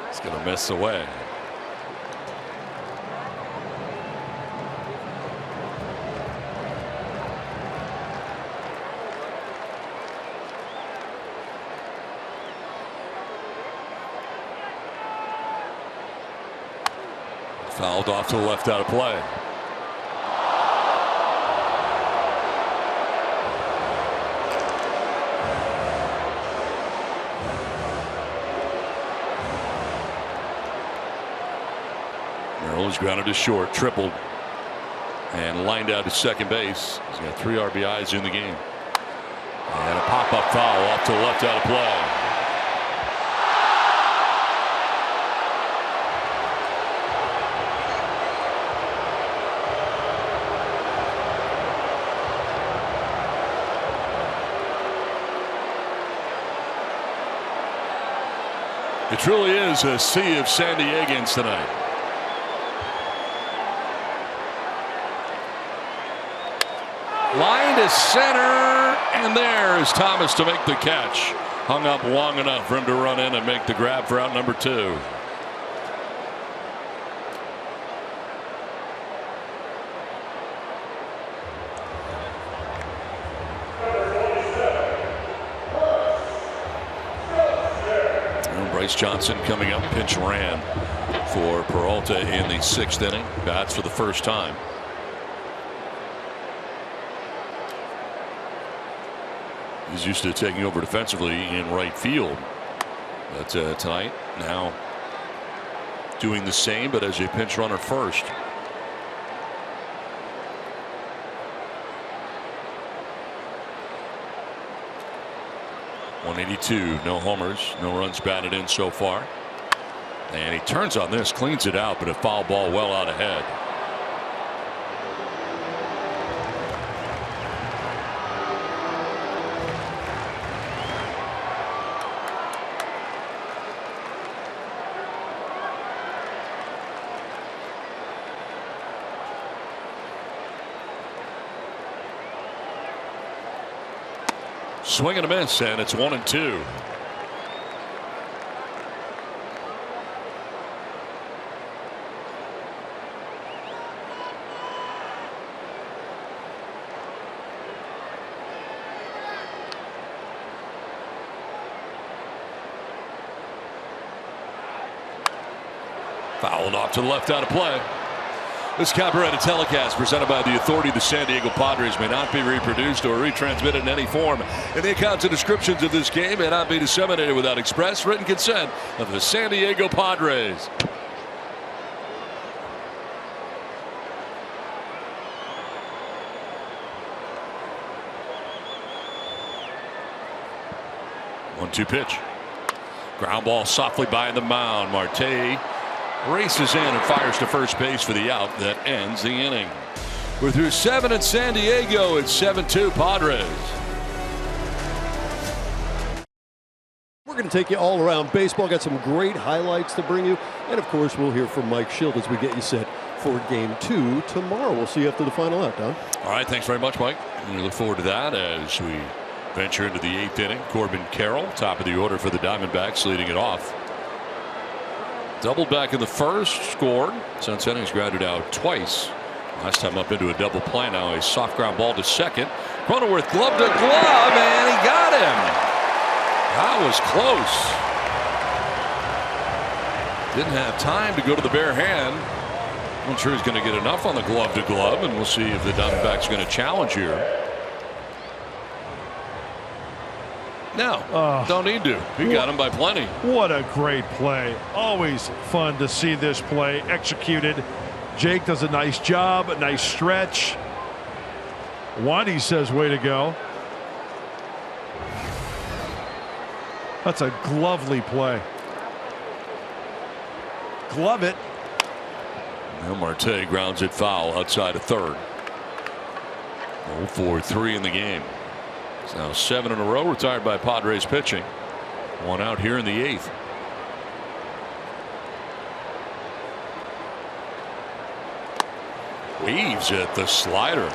It's going to miss away. Fouled off to the left out of play. Carroll is grounded to short, tripled, and lined out to second base. He's got 3 RBIs in the game. And a pop-up foul off to the left out of play. It truly is a sea of San Diegans tonight. Line to center, and there's Thomas to make the catch. Hung up long enough for him to run in and make the grab for out number 2. Bryce Johnson coming up, pinch ran for Peralta in the 6th inning. Bats for the first time. He's used to taking over defensively in right field, but tonight now doing the same, but as a pinch runner first. .182, no homers, no runs batted in so far. And he turns on this, cleans it out, but a foul ball well out ahead. Swing and a miss, and it's 1-2. Fouled off to the left out of play. This copyrighted telecast presented by the authority of the San Diego Padres may not be reproduced or retransmitted in any form. And the accounts and descriptions of this game may not be disseminated without express written consent of the San Diego Padres. One-two pitch. Ground ball softly by the mound. Marte races in and fires to first base for the out that ends the inning. We're through 7 in San Diego. It's 7-2 Padres. We're going to take you all around baseball. Got some great highlights to bring you. And, of course, we'll hear from Mike Schild as we get you set for Game 2 tomorrow. We'll see you after the final out, Don. All right. Thanks very much, Mike. We look forward to that as we venture into the 8th inning. Corbin Carroll, top of the order for the Diamondbacks, leading it off. Doubled back in the first, scored. Since then, he's grounded out twice. Last time up into a double play. Now a soft ground ball to second. Cronenworth glove to glove, and he got him. That was close. Didn't have time to go to the bare hand. I'm sure he's going to get enough on the glove to glove, and we'll see if the Diamondbacks are going to challenge here. No, don't need to. He got him by plenty. What a great play. Always fun to see this play executed. Jake does a nice job, a nice stretch. Wandy says way to go. That's a glovely play. Glove it. Now Marte grounds it foul outside of third. 0-for-3 in the game. It's now 7 in a row retired by Padres pitching. One out here in the 8th. Weaves at the slider.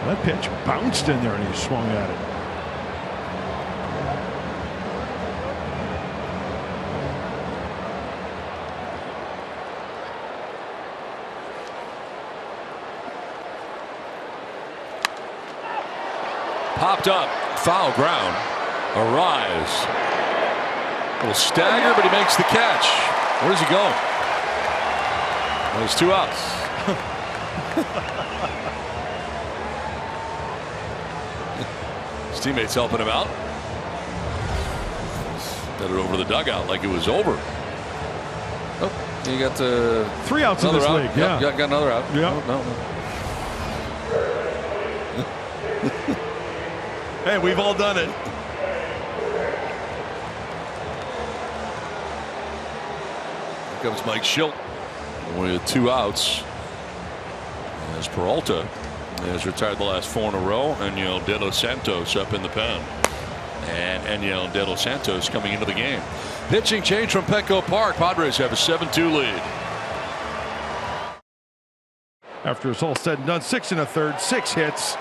That pitch bounced in there and he swung at it. Popped up, foul ground. A rise. A little stagger, but he makes the catch. Where's he going? There's 2 outs. His teammates helping him out. Got it over the dugout like it was over. Oh, you got the 3 outs in this league. Yeah, got another out. Yeah. No. Hey, we've all done it. Here comes Mike Schilt with 2 outs. As Peralta has retired the last 4 in a row. Eniel De Los Santos up in the pen. And Eniel De Los Santos coming into the game. Pitching change from Petco Park. Padres have a 7-2 lead. After it's all said and done, 6 1/3, 6 hits,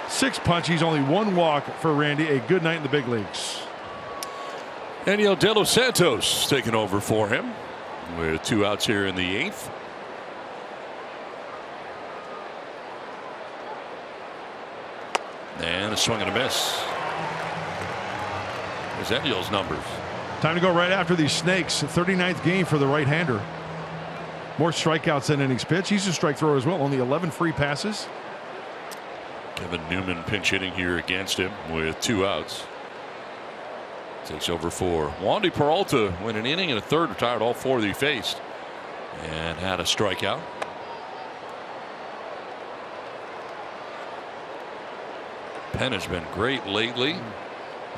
6 punchies, only 1 walk for Randy. A good night in the big leagues. Eniel De Los Santos taking over for him with 2 outs here in the 8th. And a swing and a miss. There's Eniel's numbers. Time to go right after these snakes. 39th game for the right-hander. More strikeouts than innings pitched. He's a strike thrower as well. Only 11 free passes. Kevin Newman pinch hitting here against him with 2 outs. Takes over for Wandy Peralta. Went an inning and a third. Retired all 4 that he faced. And had a strikeout. Penn has been great lately.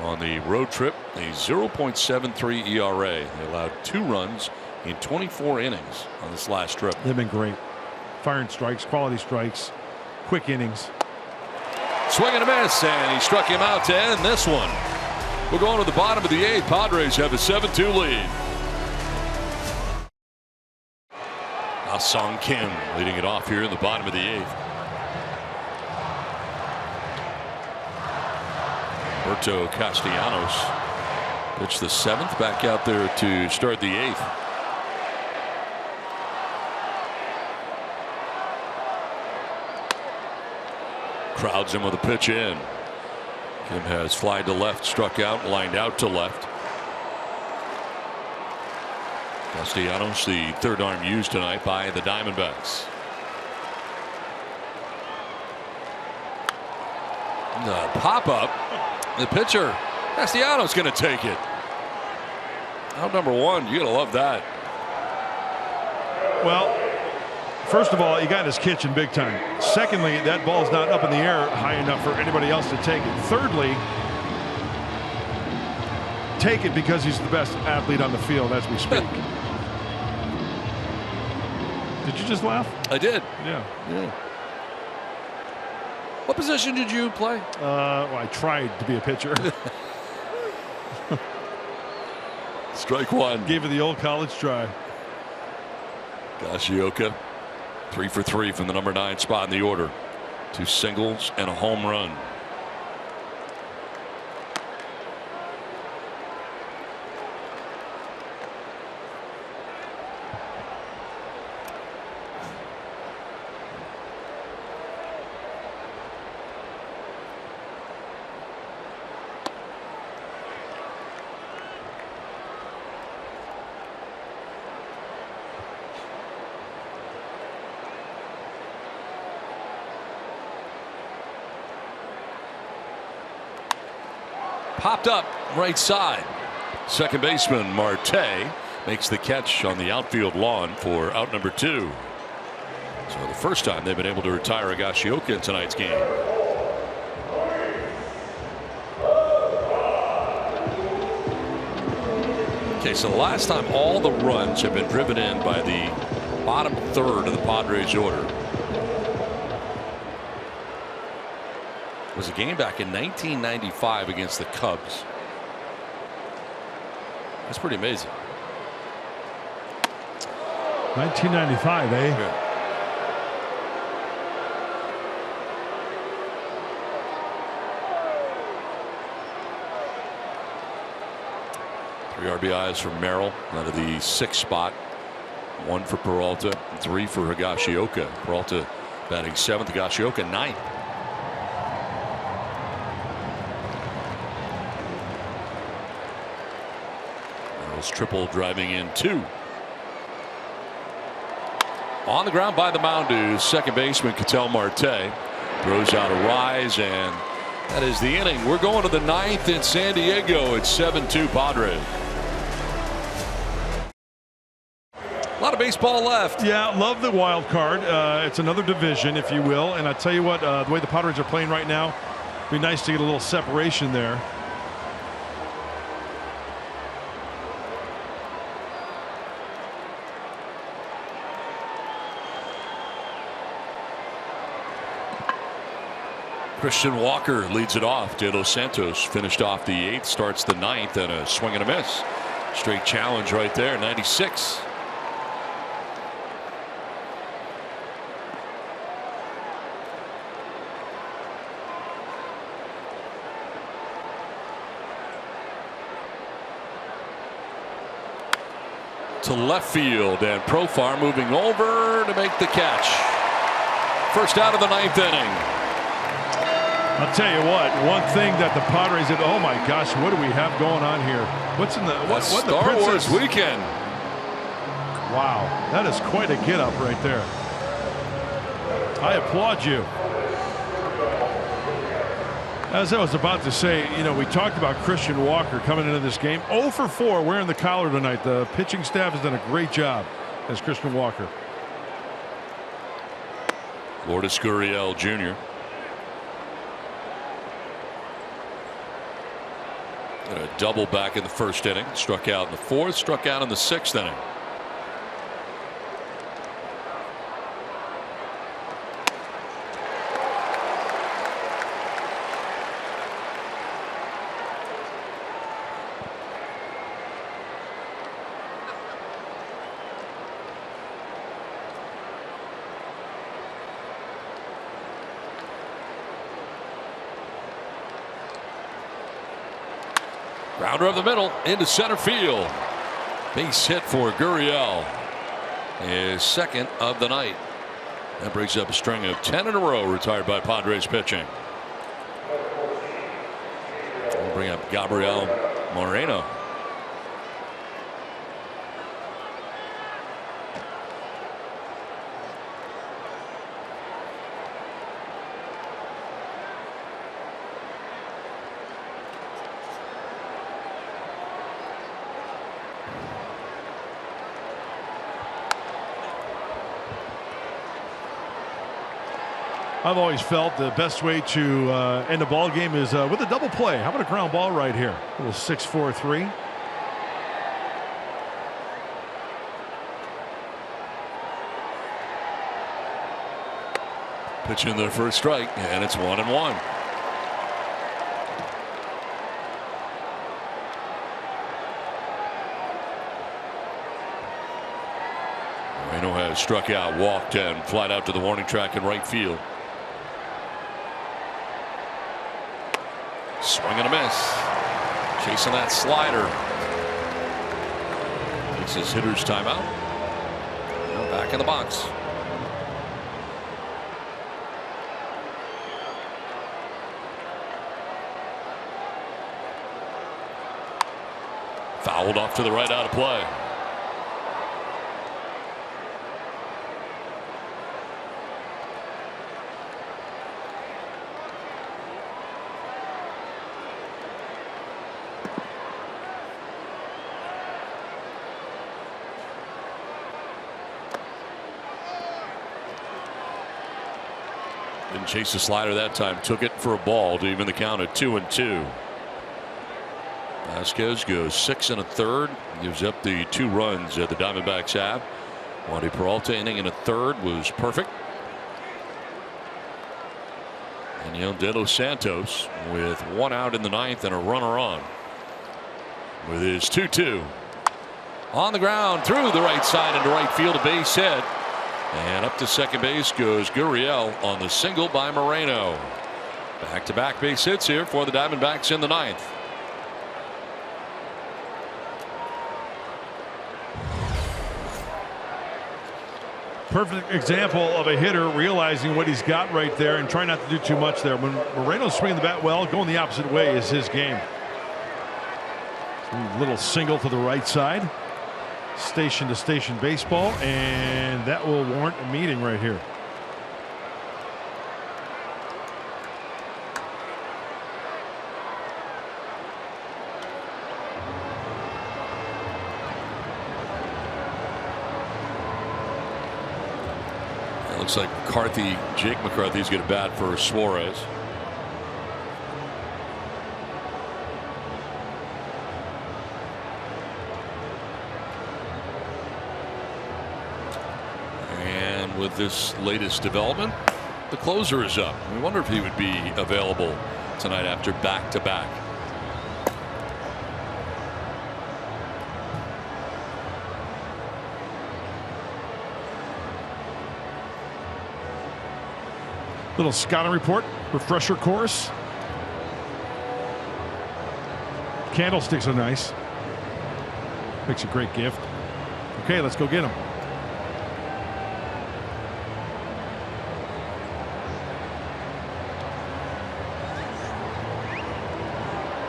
On the road trip, a 0.73 ERA. They allowed 2 runs in 24 innings on this last trip. They've been great. Firing strikes, quality strikes, quick innings. Swing and a miss, and he struck him out to end this one. We're going to the bottom of the 8th. Padres have a 7-2 lead. Now Song Kim leading it off here in the bottom of the 8th. Roberto Castellanos pitched the 7th, back out there to start the 8th. Crowds him with a pitch in. Kim has flied to left, struck out, lined out to left. Castellanos, the 3rd arm used tonight by the Diamondbacks. The pop up. The pitcher, Castellanos, going to take it. Out number 1, you got to love that. Well, first of all, he got his kitchen big time. Secondly, that ball's not up in the air high enough for anybody else to take it. Thirdly, take it because he's the best athlete on the field as we speak. Did you just laugh? I did. Yeah. What position did you play? Well, I tried to be a pitcher. Strike 1. Gave it the old college try. Higashioka 3 for 3 from the number 9 spot in the order. 2 singles and a home run. Popped up right side. Second baseman Marte makes the catch on the outfield lawn for out number 2. So the first time they've been able to retire Higashioka in tonight's game. Okay, so the last time all the runs have been driven in by the bottom 3rd of the Padres order was a game back in 1995 against the Cubs. That's pretty amazing. 1995, eh? Yeah. Three RBIs for Merrill out of the 6th spot. 1 for Peralta, 3 for Higashioka. Peralta batting 7th, Higashioka 9th. Triple driving in 2. On the ground by the mound is second baseman Ketel Marte. Throws out a rise, and that is the inning. We're going to the 9th in San Diego. It's 7-2 Padres. lot of baseball left. Yeah, love the wild card. It's another division, if you will. And I tell you what, the way the Padres are playing right now, it'd be nice to get a little separation there. Christian Walker leads it off. De Los Santos finished off the 8th, starts the 9th, and a swing and a miss. Straight challenge right there, 96. To left field, and Profar moving over to make the catch. First out of the 9th inning. I'll tell you what, one thing that the Padres did, oh my gosh, what do we have going on here? What's in the what the Star Wars weekend? Wow, that is quite a get up right there. I applaud you. As I was about to say, we talked about Christian Walker coming into this game. 0 for 4 wearing the collar tonight. The pitching staff has done a great job as Christian Walker. Lourdes Gurriel Jr. And a double back in the 1st inning. Struck out in the 4th, struck out in the 6th inning. Grounder of the middle into center field. Base hit for Gurriel. His 2nd of the night. That brings up a string of 10 in a row retired by Padres pitching. We'll bring up Gabriel Moreno. I've always felt the best way to end a ball game is with a double play. How about a ground ball right here? A little 6-4-3. Pitch in there for a strike, and it's 1-1. Moreno has struck out, walked, and flied out to the warning track in right field. Swing and a miss. Chasing that slider. Takes his hitter's timeout. Now back in the box. Fouled off to the right, out of play. Didn't chase the slider that time. Took it for a ball to even the count at 2-2. Vasquez goes 6 1/3. Gives up the 2 runs that the Diamondbacks have. Wandy Peralta inning in a 1/3 was perfect. And De Los Santos with 1 out in the 9th and a runner on. With his 2-2. On the ground through the right side into right field, a base hit. And up to second base goes Gurriel on the single by Moreno. Back-to-back base hits here for the Diamondbacks in the 9th. Perfect example of a hitter realizing what he's got right there and trying not to do too much there. When Moreno's swinging the bat well, going the opposite way is his game. A little single to the right side. Station to station baseball, and that will warrant a meeting right here. Looks like Jake McCarthy's going to bat for Suarez. And with this latest development, the closer is up. We wonder if he would be available tonight after back-to-back. Little scouting report, refresher course. Candlesticks are nice. Makes a great gift. Okay, let's go get them.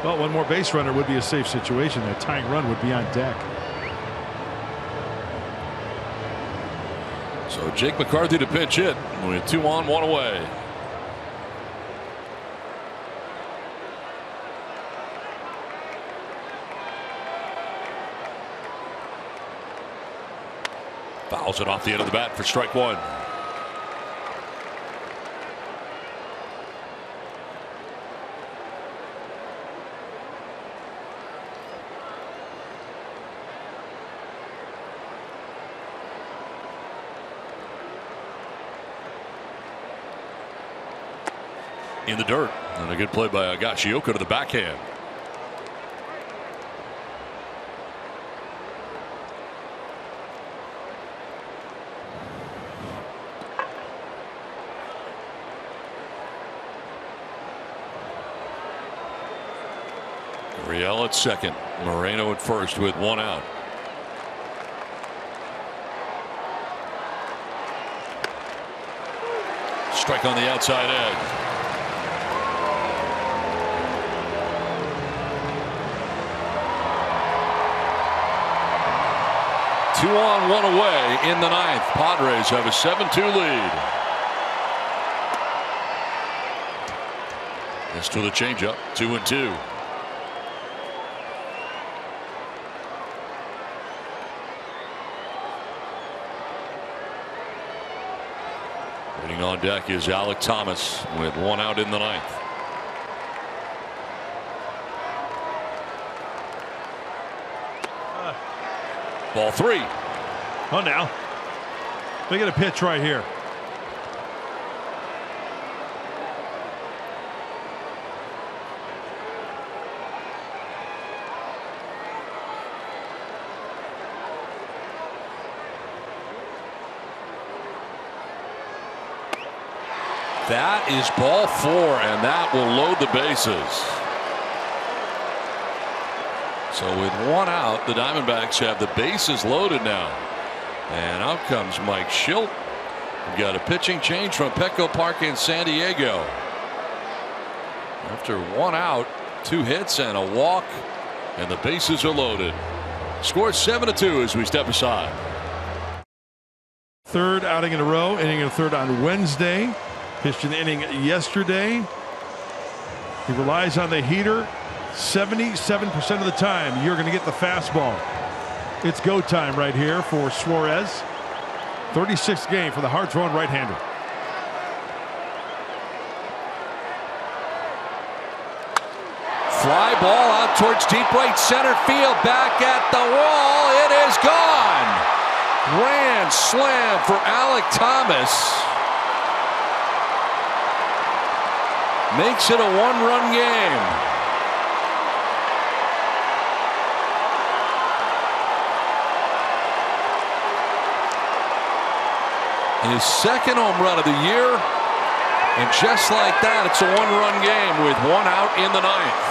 Well, one more base runner would be a safe situation. That tying run would be on deck. So Jake McCarthy to pinch hit with 2 on, 1 away. Fouls it off the end of the bat for strike 1. In the dirt, and a good play by Agashioka to the backhand. Riel at second, Moreno at first with 1 out. Strike on the outside edge. Two on, 1 away in the 9th. Padres have a 7-2 lead. This to the changeup, 2-2. Waiting on deck is Alek Thomas with 1 out in the 9th. Ball 3. Oh, now they get a pitch right here. That is ball 4, and that will load the bases. So with 1 out, the Diamondbacks have the bases loaded now. And out comes Mike Schilt. We've got a pitching change from Petco Park in San Diego. After 1 out, 2 hits and a walk, and the bases are loaded. Score 7-2 as we step aside. Third outing in a row, inning in a third on Wednesday. Pitched an inning yesterday. He relies on the heater 77% of the time. You're going to get the fastball. It's go time right here for Suarez. 36th game for the hard-throwing right-hander. Fly ball out towards deep right center field. Back at the wall. It is gone. Grand slam for Alek Thomas. Makes it a 1-run game. His second home run of the year, and just like that, it's a 1-run game with 1 out in the 9th.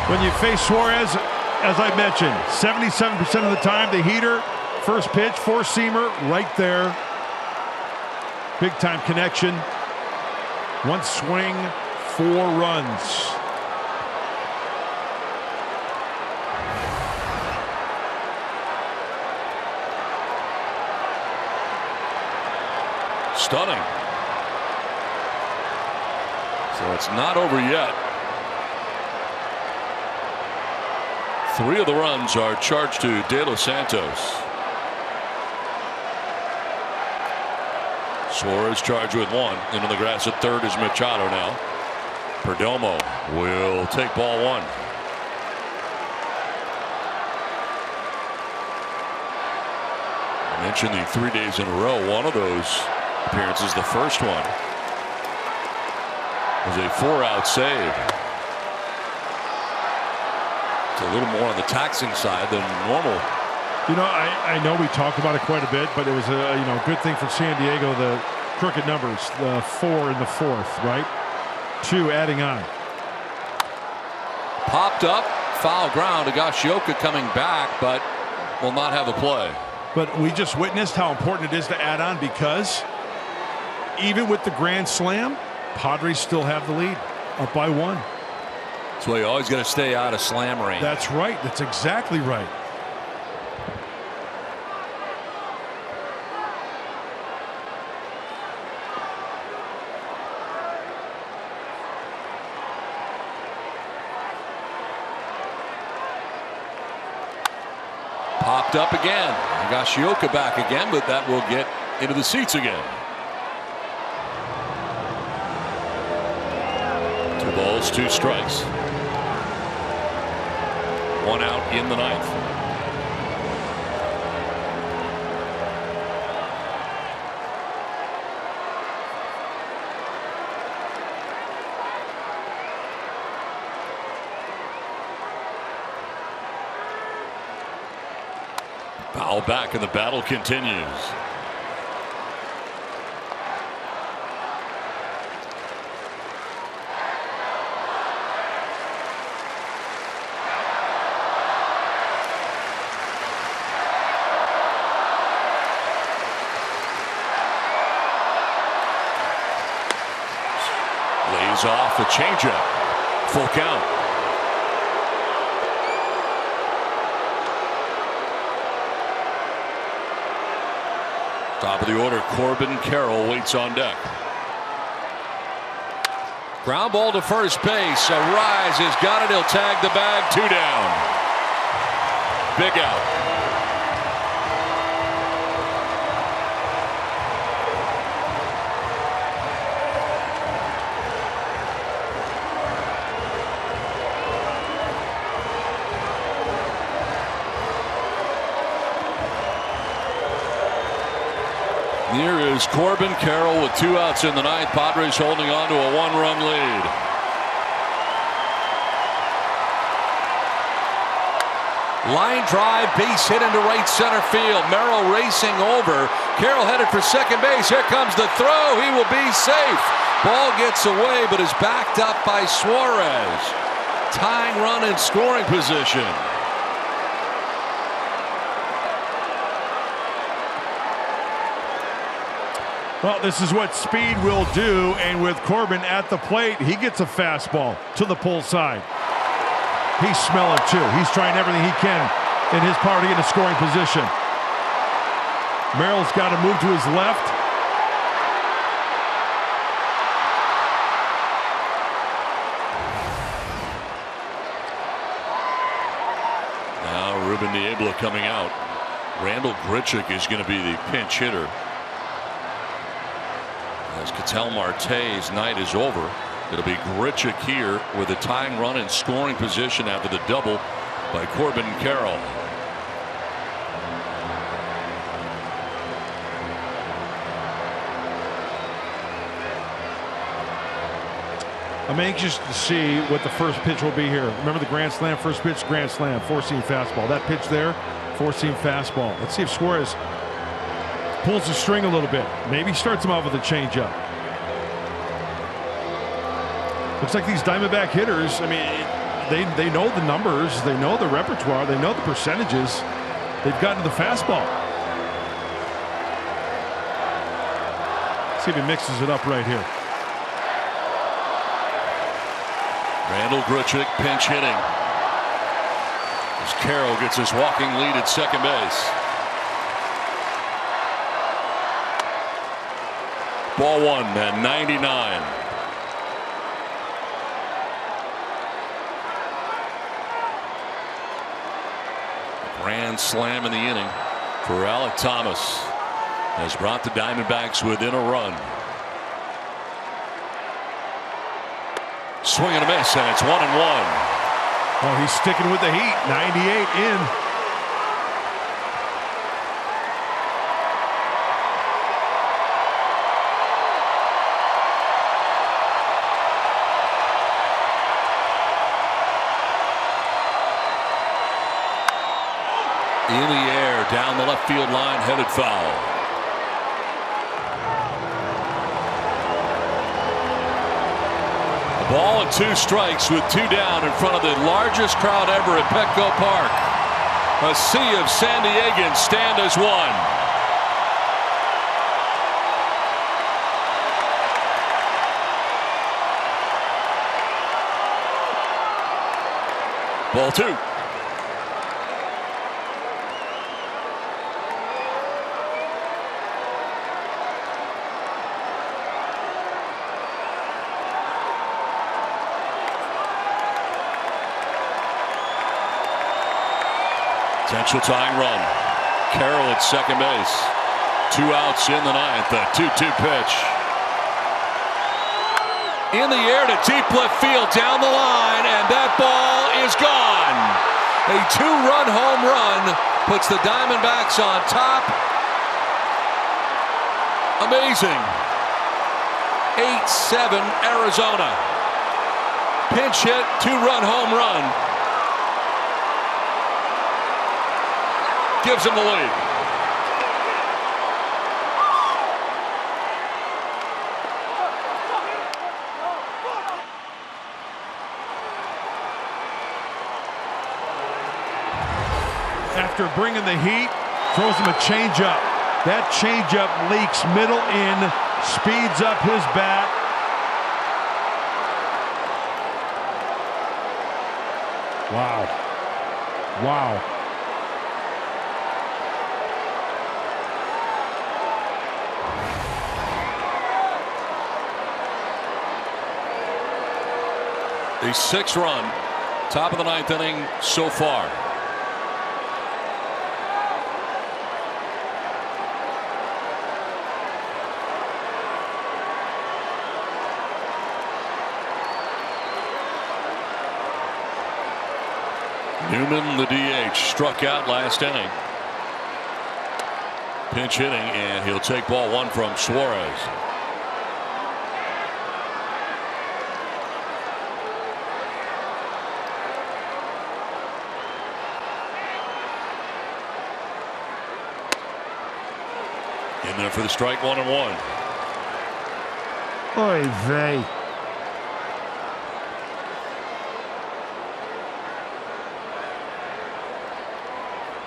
When you face Suarez, as I mentioned, 77% of the time the heater, first pitch, 4-seamer right there. Big time connection. 1 swing, 4 runs. Stunning. So it's not over yet. 3 of the runs are charged to De Los Santos. Suarez charged with 1. Into the grass at third is Machado now. Perdomo will take ball 1. I mentioned the 3 days in a row. One of those appearances, the first one, was a 4-out save. It's a little more on the taxing side than normal. You know, I know we talked about it quite a bit, but it was a good thing for San Diego, the crooked numbers, the 4 in the 4th, right? 2 adding on. Popped up, foul ground. Higashioka coming back, but will not have a play. But we just witnessed how important it is to add on, because even with the grand slam, Padres still have the lead, up by 1. That's why you always got to stay out of slam range. That's right. That's exactly right. Popped up again. Higashioka back again, but that will get into the seats again. 2 balls, 2 strikes. 1 out in the 9th. Foul back and the battle continues. Lays off a changeup. Full count. Top of the order, Corbin Carroll waits on deck. Ground ball to first base. A rise has got it. He'll tag the bag. 2 down. Big out. Here is Corbin Carroll with 2 outs in the 9th. Padres holding on to a 1-run lead. Line drive, base hit into right center field. Merrill racing over. Carroll headed for second base. Here comes the throw. He will be safe. Ball gets away, but is backed up by Suarez. Tying run in scoring position. Well, this is what speed will do, and with Corbin at the plate, he gets a fastball to the pull side. He's smelling too. He's trying everything he can in his power to get in a scoring position. Merrill's got to move to his left. Now Ruben Niebla coming out. Randall Grichuk is going to be the pinch hitter. As Ketel Marte's night is over, it'll be Grichuk here with a tying run in scoring position after the double by Corbin Carroll. I'm anxious to see what the first pitch will be here. Remember the grand slam, first pitch, grand slam, 4-seam fastball. That pitch there, 4-seam fastball. Let's see if Suarez pulls the string a little bit. Maybe starts him off with a changeup. Looks like these Diamondback hitters, I mean, they know the numbers, they know the repertoire, they know the percentages. They've gotten to the fastball. See if he mixes it up right here. Randall Grichuk pinch hitting as Carroll gets his walking lead at second base. Ball 1 at 99. Grand slam in the inning for Alek Thomas has brought the Diamondbacks within a run. Swing and a miss, and it's 1-1. Oh, he's sticking with the heat. 98 in. In the air, down the left field line, headed foul. A ball and 2 strikes with 2 down in front of the largest crowd ever at Petco Park. A sea of San Diegans stand as one. Ball 2. Potential tying run. Carroll at second base. 2 outs in the 9th. A 2-2 pitch. In the air to deep left field, down the line, and that ball is gone. A 2-run home run puts the Diamondbacks on top. Amazing. 8-7 Arizona. Pinch hit, 2-run home run. Gives him the lead. After bringing the heat, throws him a changeup. That changeup leaks middle in, speeds up his bat. Wow. Wow. A 6-run, top of the 9th inning so far. Newman, the DH, struck out last inning. Pinch hitting, and he'll take ball 1 from Suarez. In there for the strike, 1-1. Oy vey.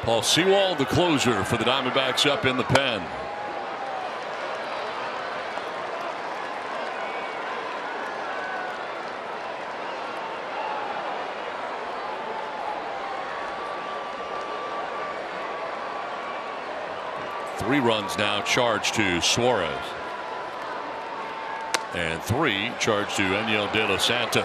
Paul Sewald, the closer for the Diamondbacks, up in the pen. Three runs now charged to Suarez. And 3 charged to Enyel De Los Santos.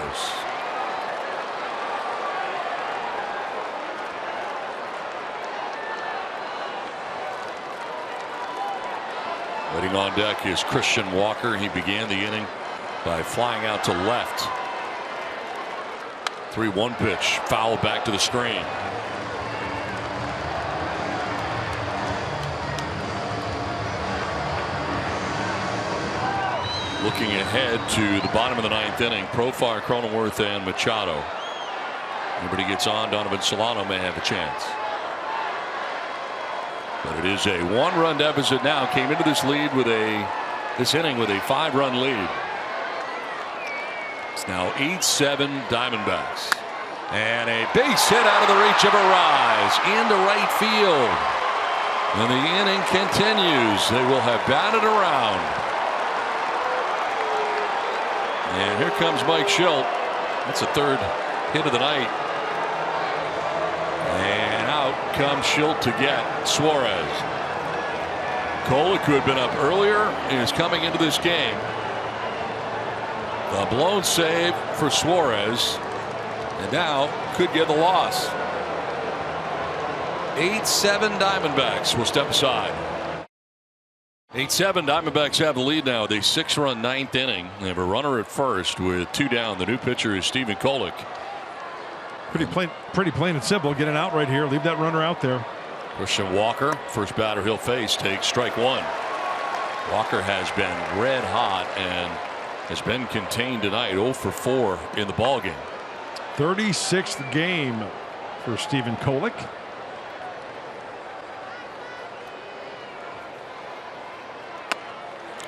Waiting on deck is Christian Walker. He began the inning by flying out to left. 3-1 pitch, foul back to the screen. Looking ahead to the bottom of the 9th inning, Profar, Cronenworth, and Machado. Everybody gets on. Donovan Solano may have a chance. But it is a 1-run deficit now. Came into this inning with a 5-run lead. It's now 8-7 Diamondbacks. And a base hit out of the reach of Arise into right field. And the inning continues. They will have batted around. And here comes Mike Schilt. That's the 3rd hit of the night. And out comes Schilt to get Suarez. Kolek, who had been up earlier, is coming into this game. The blown save for Suarez. And now could get the loss. 8-7 Diamondbacks will step aside. 8-7 Diamondbacks have the lead now with a 6-run ninth inning. They have a runner at first with 2 down. The new pitcher is Stephen Kolek. Pretty plain and simple. Get an out right here. Leave that runner out there. Christian Walker, first batter he'll face, takes strike 1. Walker has been red hot and has been contained tonight. 0 for 4 in the ballgame. 36th game for Stephen Kolek.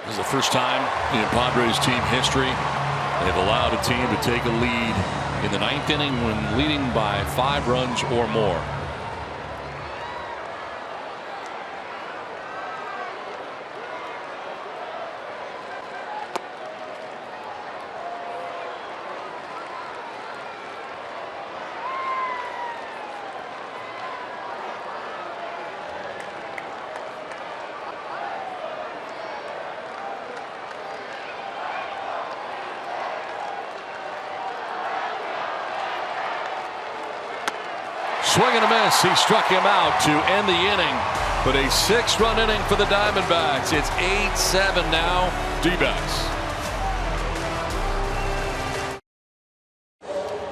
This is the first time in Padres team history they've allowed a team to take a lead in the 9th inning when leading by 5 runs or more. Swing and a miss. He struck him out to end the inning. But a 6-run inning for the Diamondbacks. It's 8-7 now. D-backs.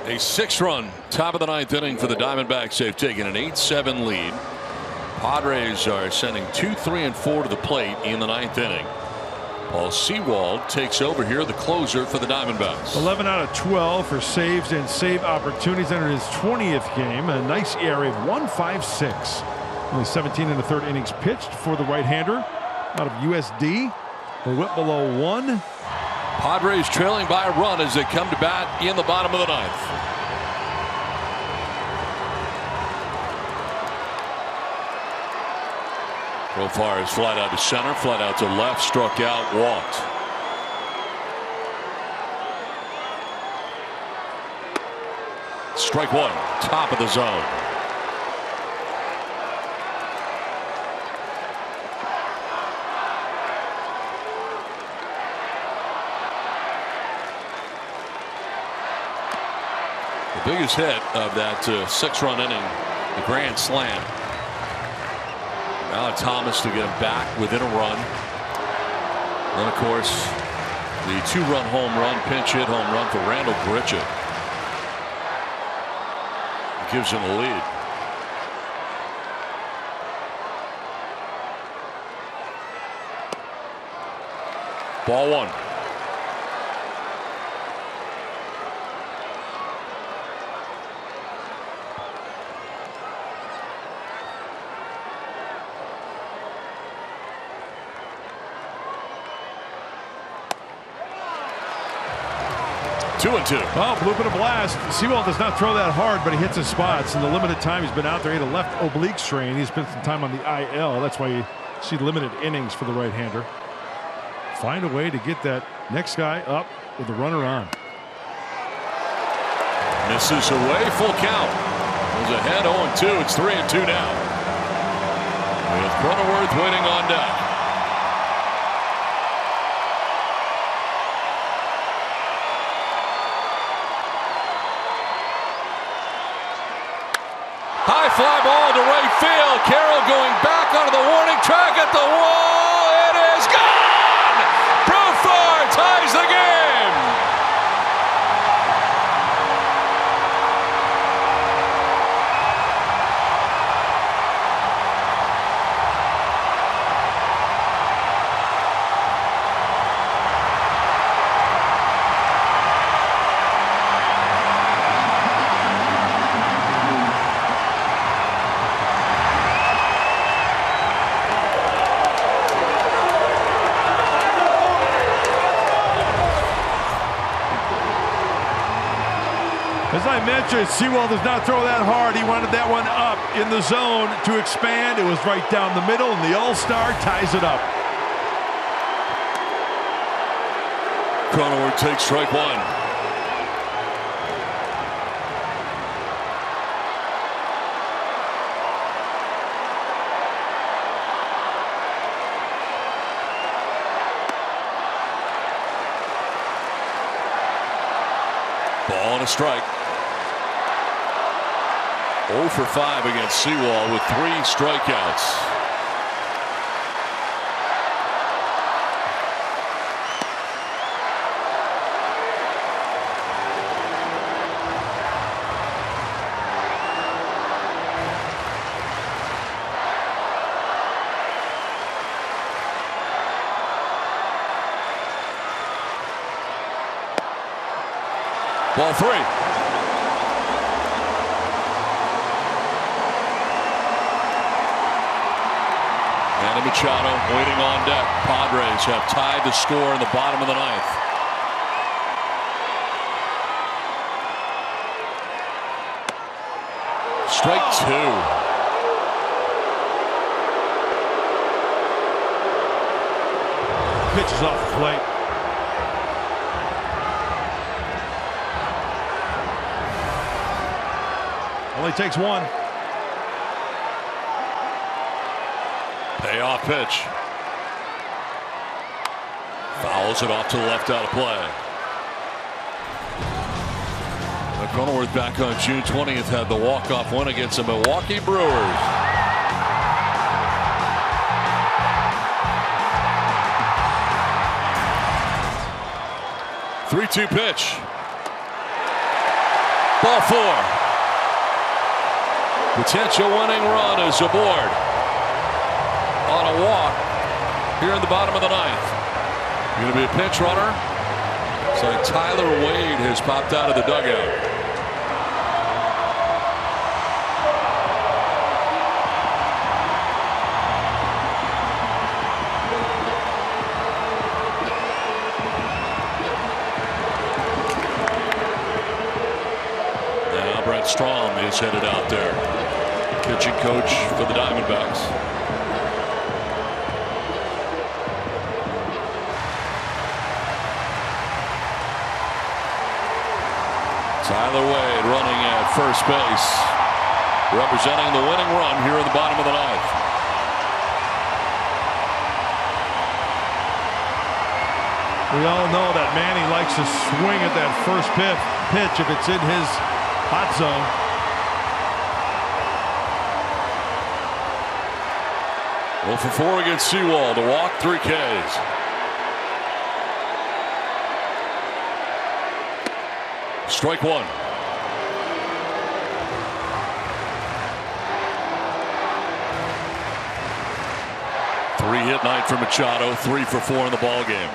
A 6-run top of the 9th inning for the Diamondbacks. They've taken an 8-7 lead. Padres are sending 2, 3, and 4 to the plate in the 9th inning. Paul Sewald takes over here, the closer for the Diamondbacks. 11 out of 12 for saves and save opportunities under his 20th game. A nice ERA of 1.56. Only 17 in the 3rd innings pitched for the right-hander out of USD. A whip below 1. Padres trailing by a run as they come to bat in the bottom of the 9th. Profar is flat out to center, flat out to left, struck out, walked. Strike 1, top of the zone. The biggest hit of that 6-run inning, the grand slam. Now Thomas to get him back within a run. Then, of course, the 2-run home run, pinch hit home run for Randall Grichuk. Gives him the lead. Ball 1. Two and 2. Oh, bloop and a blast. Sewald does not throw that hard, but he hits his spots. In the limited time he's been out there, he had a left oblique strain. He's spent some time on the IL. That's why you see limited innings for the right-hander. Find a way to get that next guy up with the runner on. Misses away, full count. Goes ahead 0-2. It's 3-2 now. With Cronenworth waiting on deck. High fly ball to right field. Carroll going back onto the warning track at the wall. It is gone. Profar ties the game. As I mentioned, Sewald does not throw that hard. He wanted that one up in the zone to expand. It was right down the middle, and the All-Star ties it up. Cronenworth takes strike 1. Ball and a strike. 0 for 5 against Sewell with 3 strikeouts. Ball 3. Manny Machado waiting on deck. Padres have tied the score in the bottom of the 9th. Strike 2. Pitch is off the plate. Only takes one. Payoff pitch. Fouls it off to the left, out of play. Cronenworth back on June 20th had the walk-off win against the Milwaukee Brewers. Three-two pitch. Ball 4. Potential winning run is aboard on a walk here in the bottom of the 9th. Going to be a pinch runner. So Tyler Wade has popped out of the dugout. Now Brett Strom is headed out there. Pitching coach for the Diamondbacks. Tyler Wade running at first base, representing the winning run here in the bottom of the 9th. We all know that Manny likes to swing at that first pitch if it's in his hot zone. Well, for 4 against Sewell to walk, 3 Ks. Strike 1. Three-hit night for Machado, 3 for 4 in the ball game.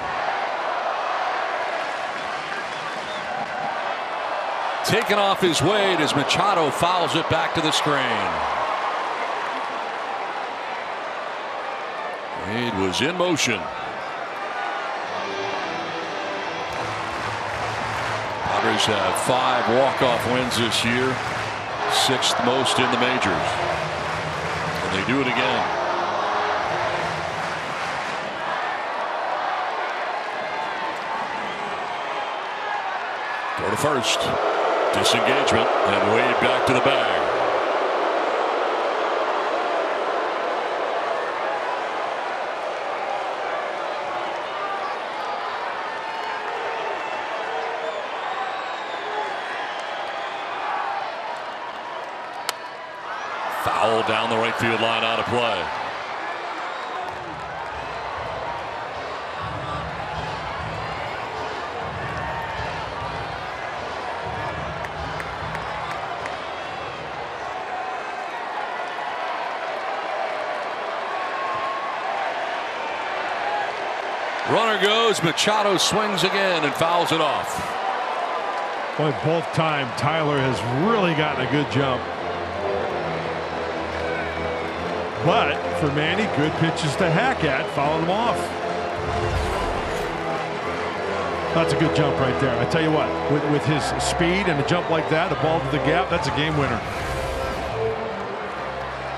Taken off his weight as Machado fouls it back to the screen. Wade was in motion. Padres have 5 walk-off wins this year, 6th most in the majors. And they do it again. Go to first. Disengagement, and Wade back to the bag. Foul down the right field line, out of play. Runner goes, Machado swings again and fouls it off. Boy, both times Tyler has really gotten a good jump. But for Manny, good pitches to hack at, fouling him off. That's a good jump right there. I tell you what, with his speed and a jump like that, a ball to the gap, that's a game winner.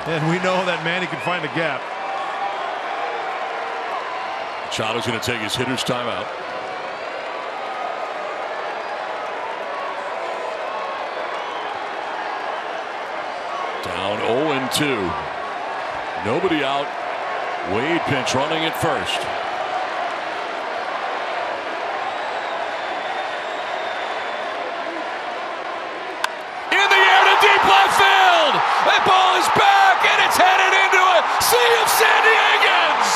And we know that Manny can find a gap. Machado's going to take his hitter's timeout. Down 0-2. Nobody out. Wade pinch running at first. In the air to deep left field. That ball is back, and it's headed into a sea of San Diegans.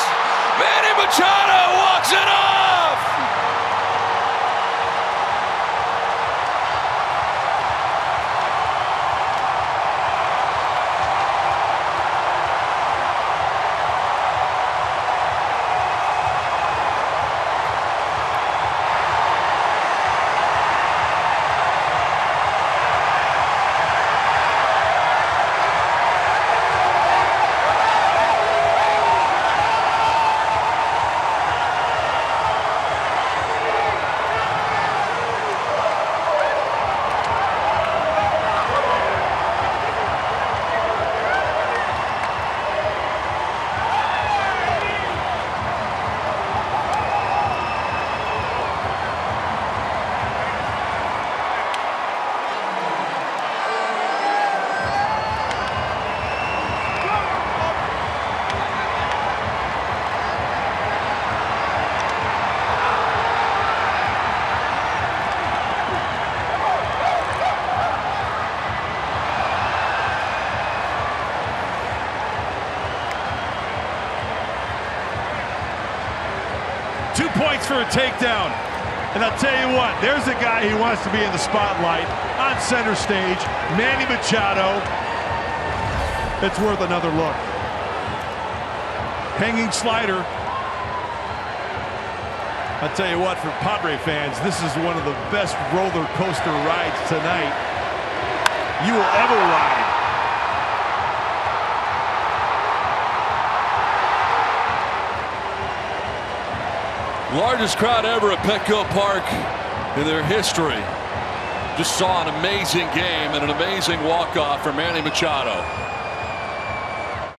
Manny Machado walks it off. Points for a takedown. And I'll tell you what, there's a guy who wants to be in the spotlight on center stage, Manny Machado. It's worth another look. Hanging slider. I'll tell you what, for Padre fans, this is one of the best roller coaster rides tonight you will ever ride. Largest crowd ever at Petco Park in their history. Just saw an amazing game and an amazing walk-off for Manny Machado.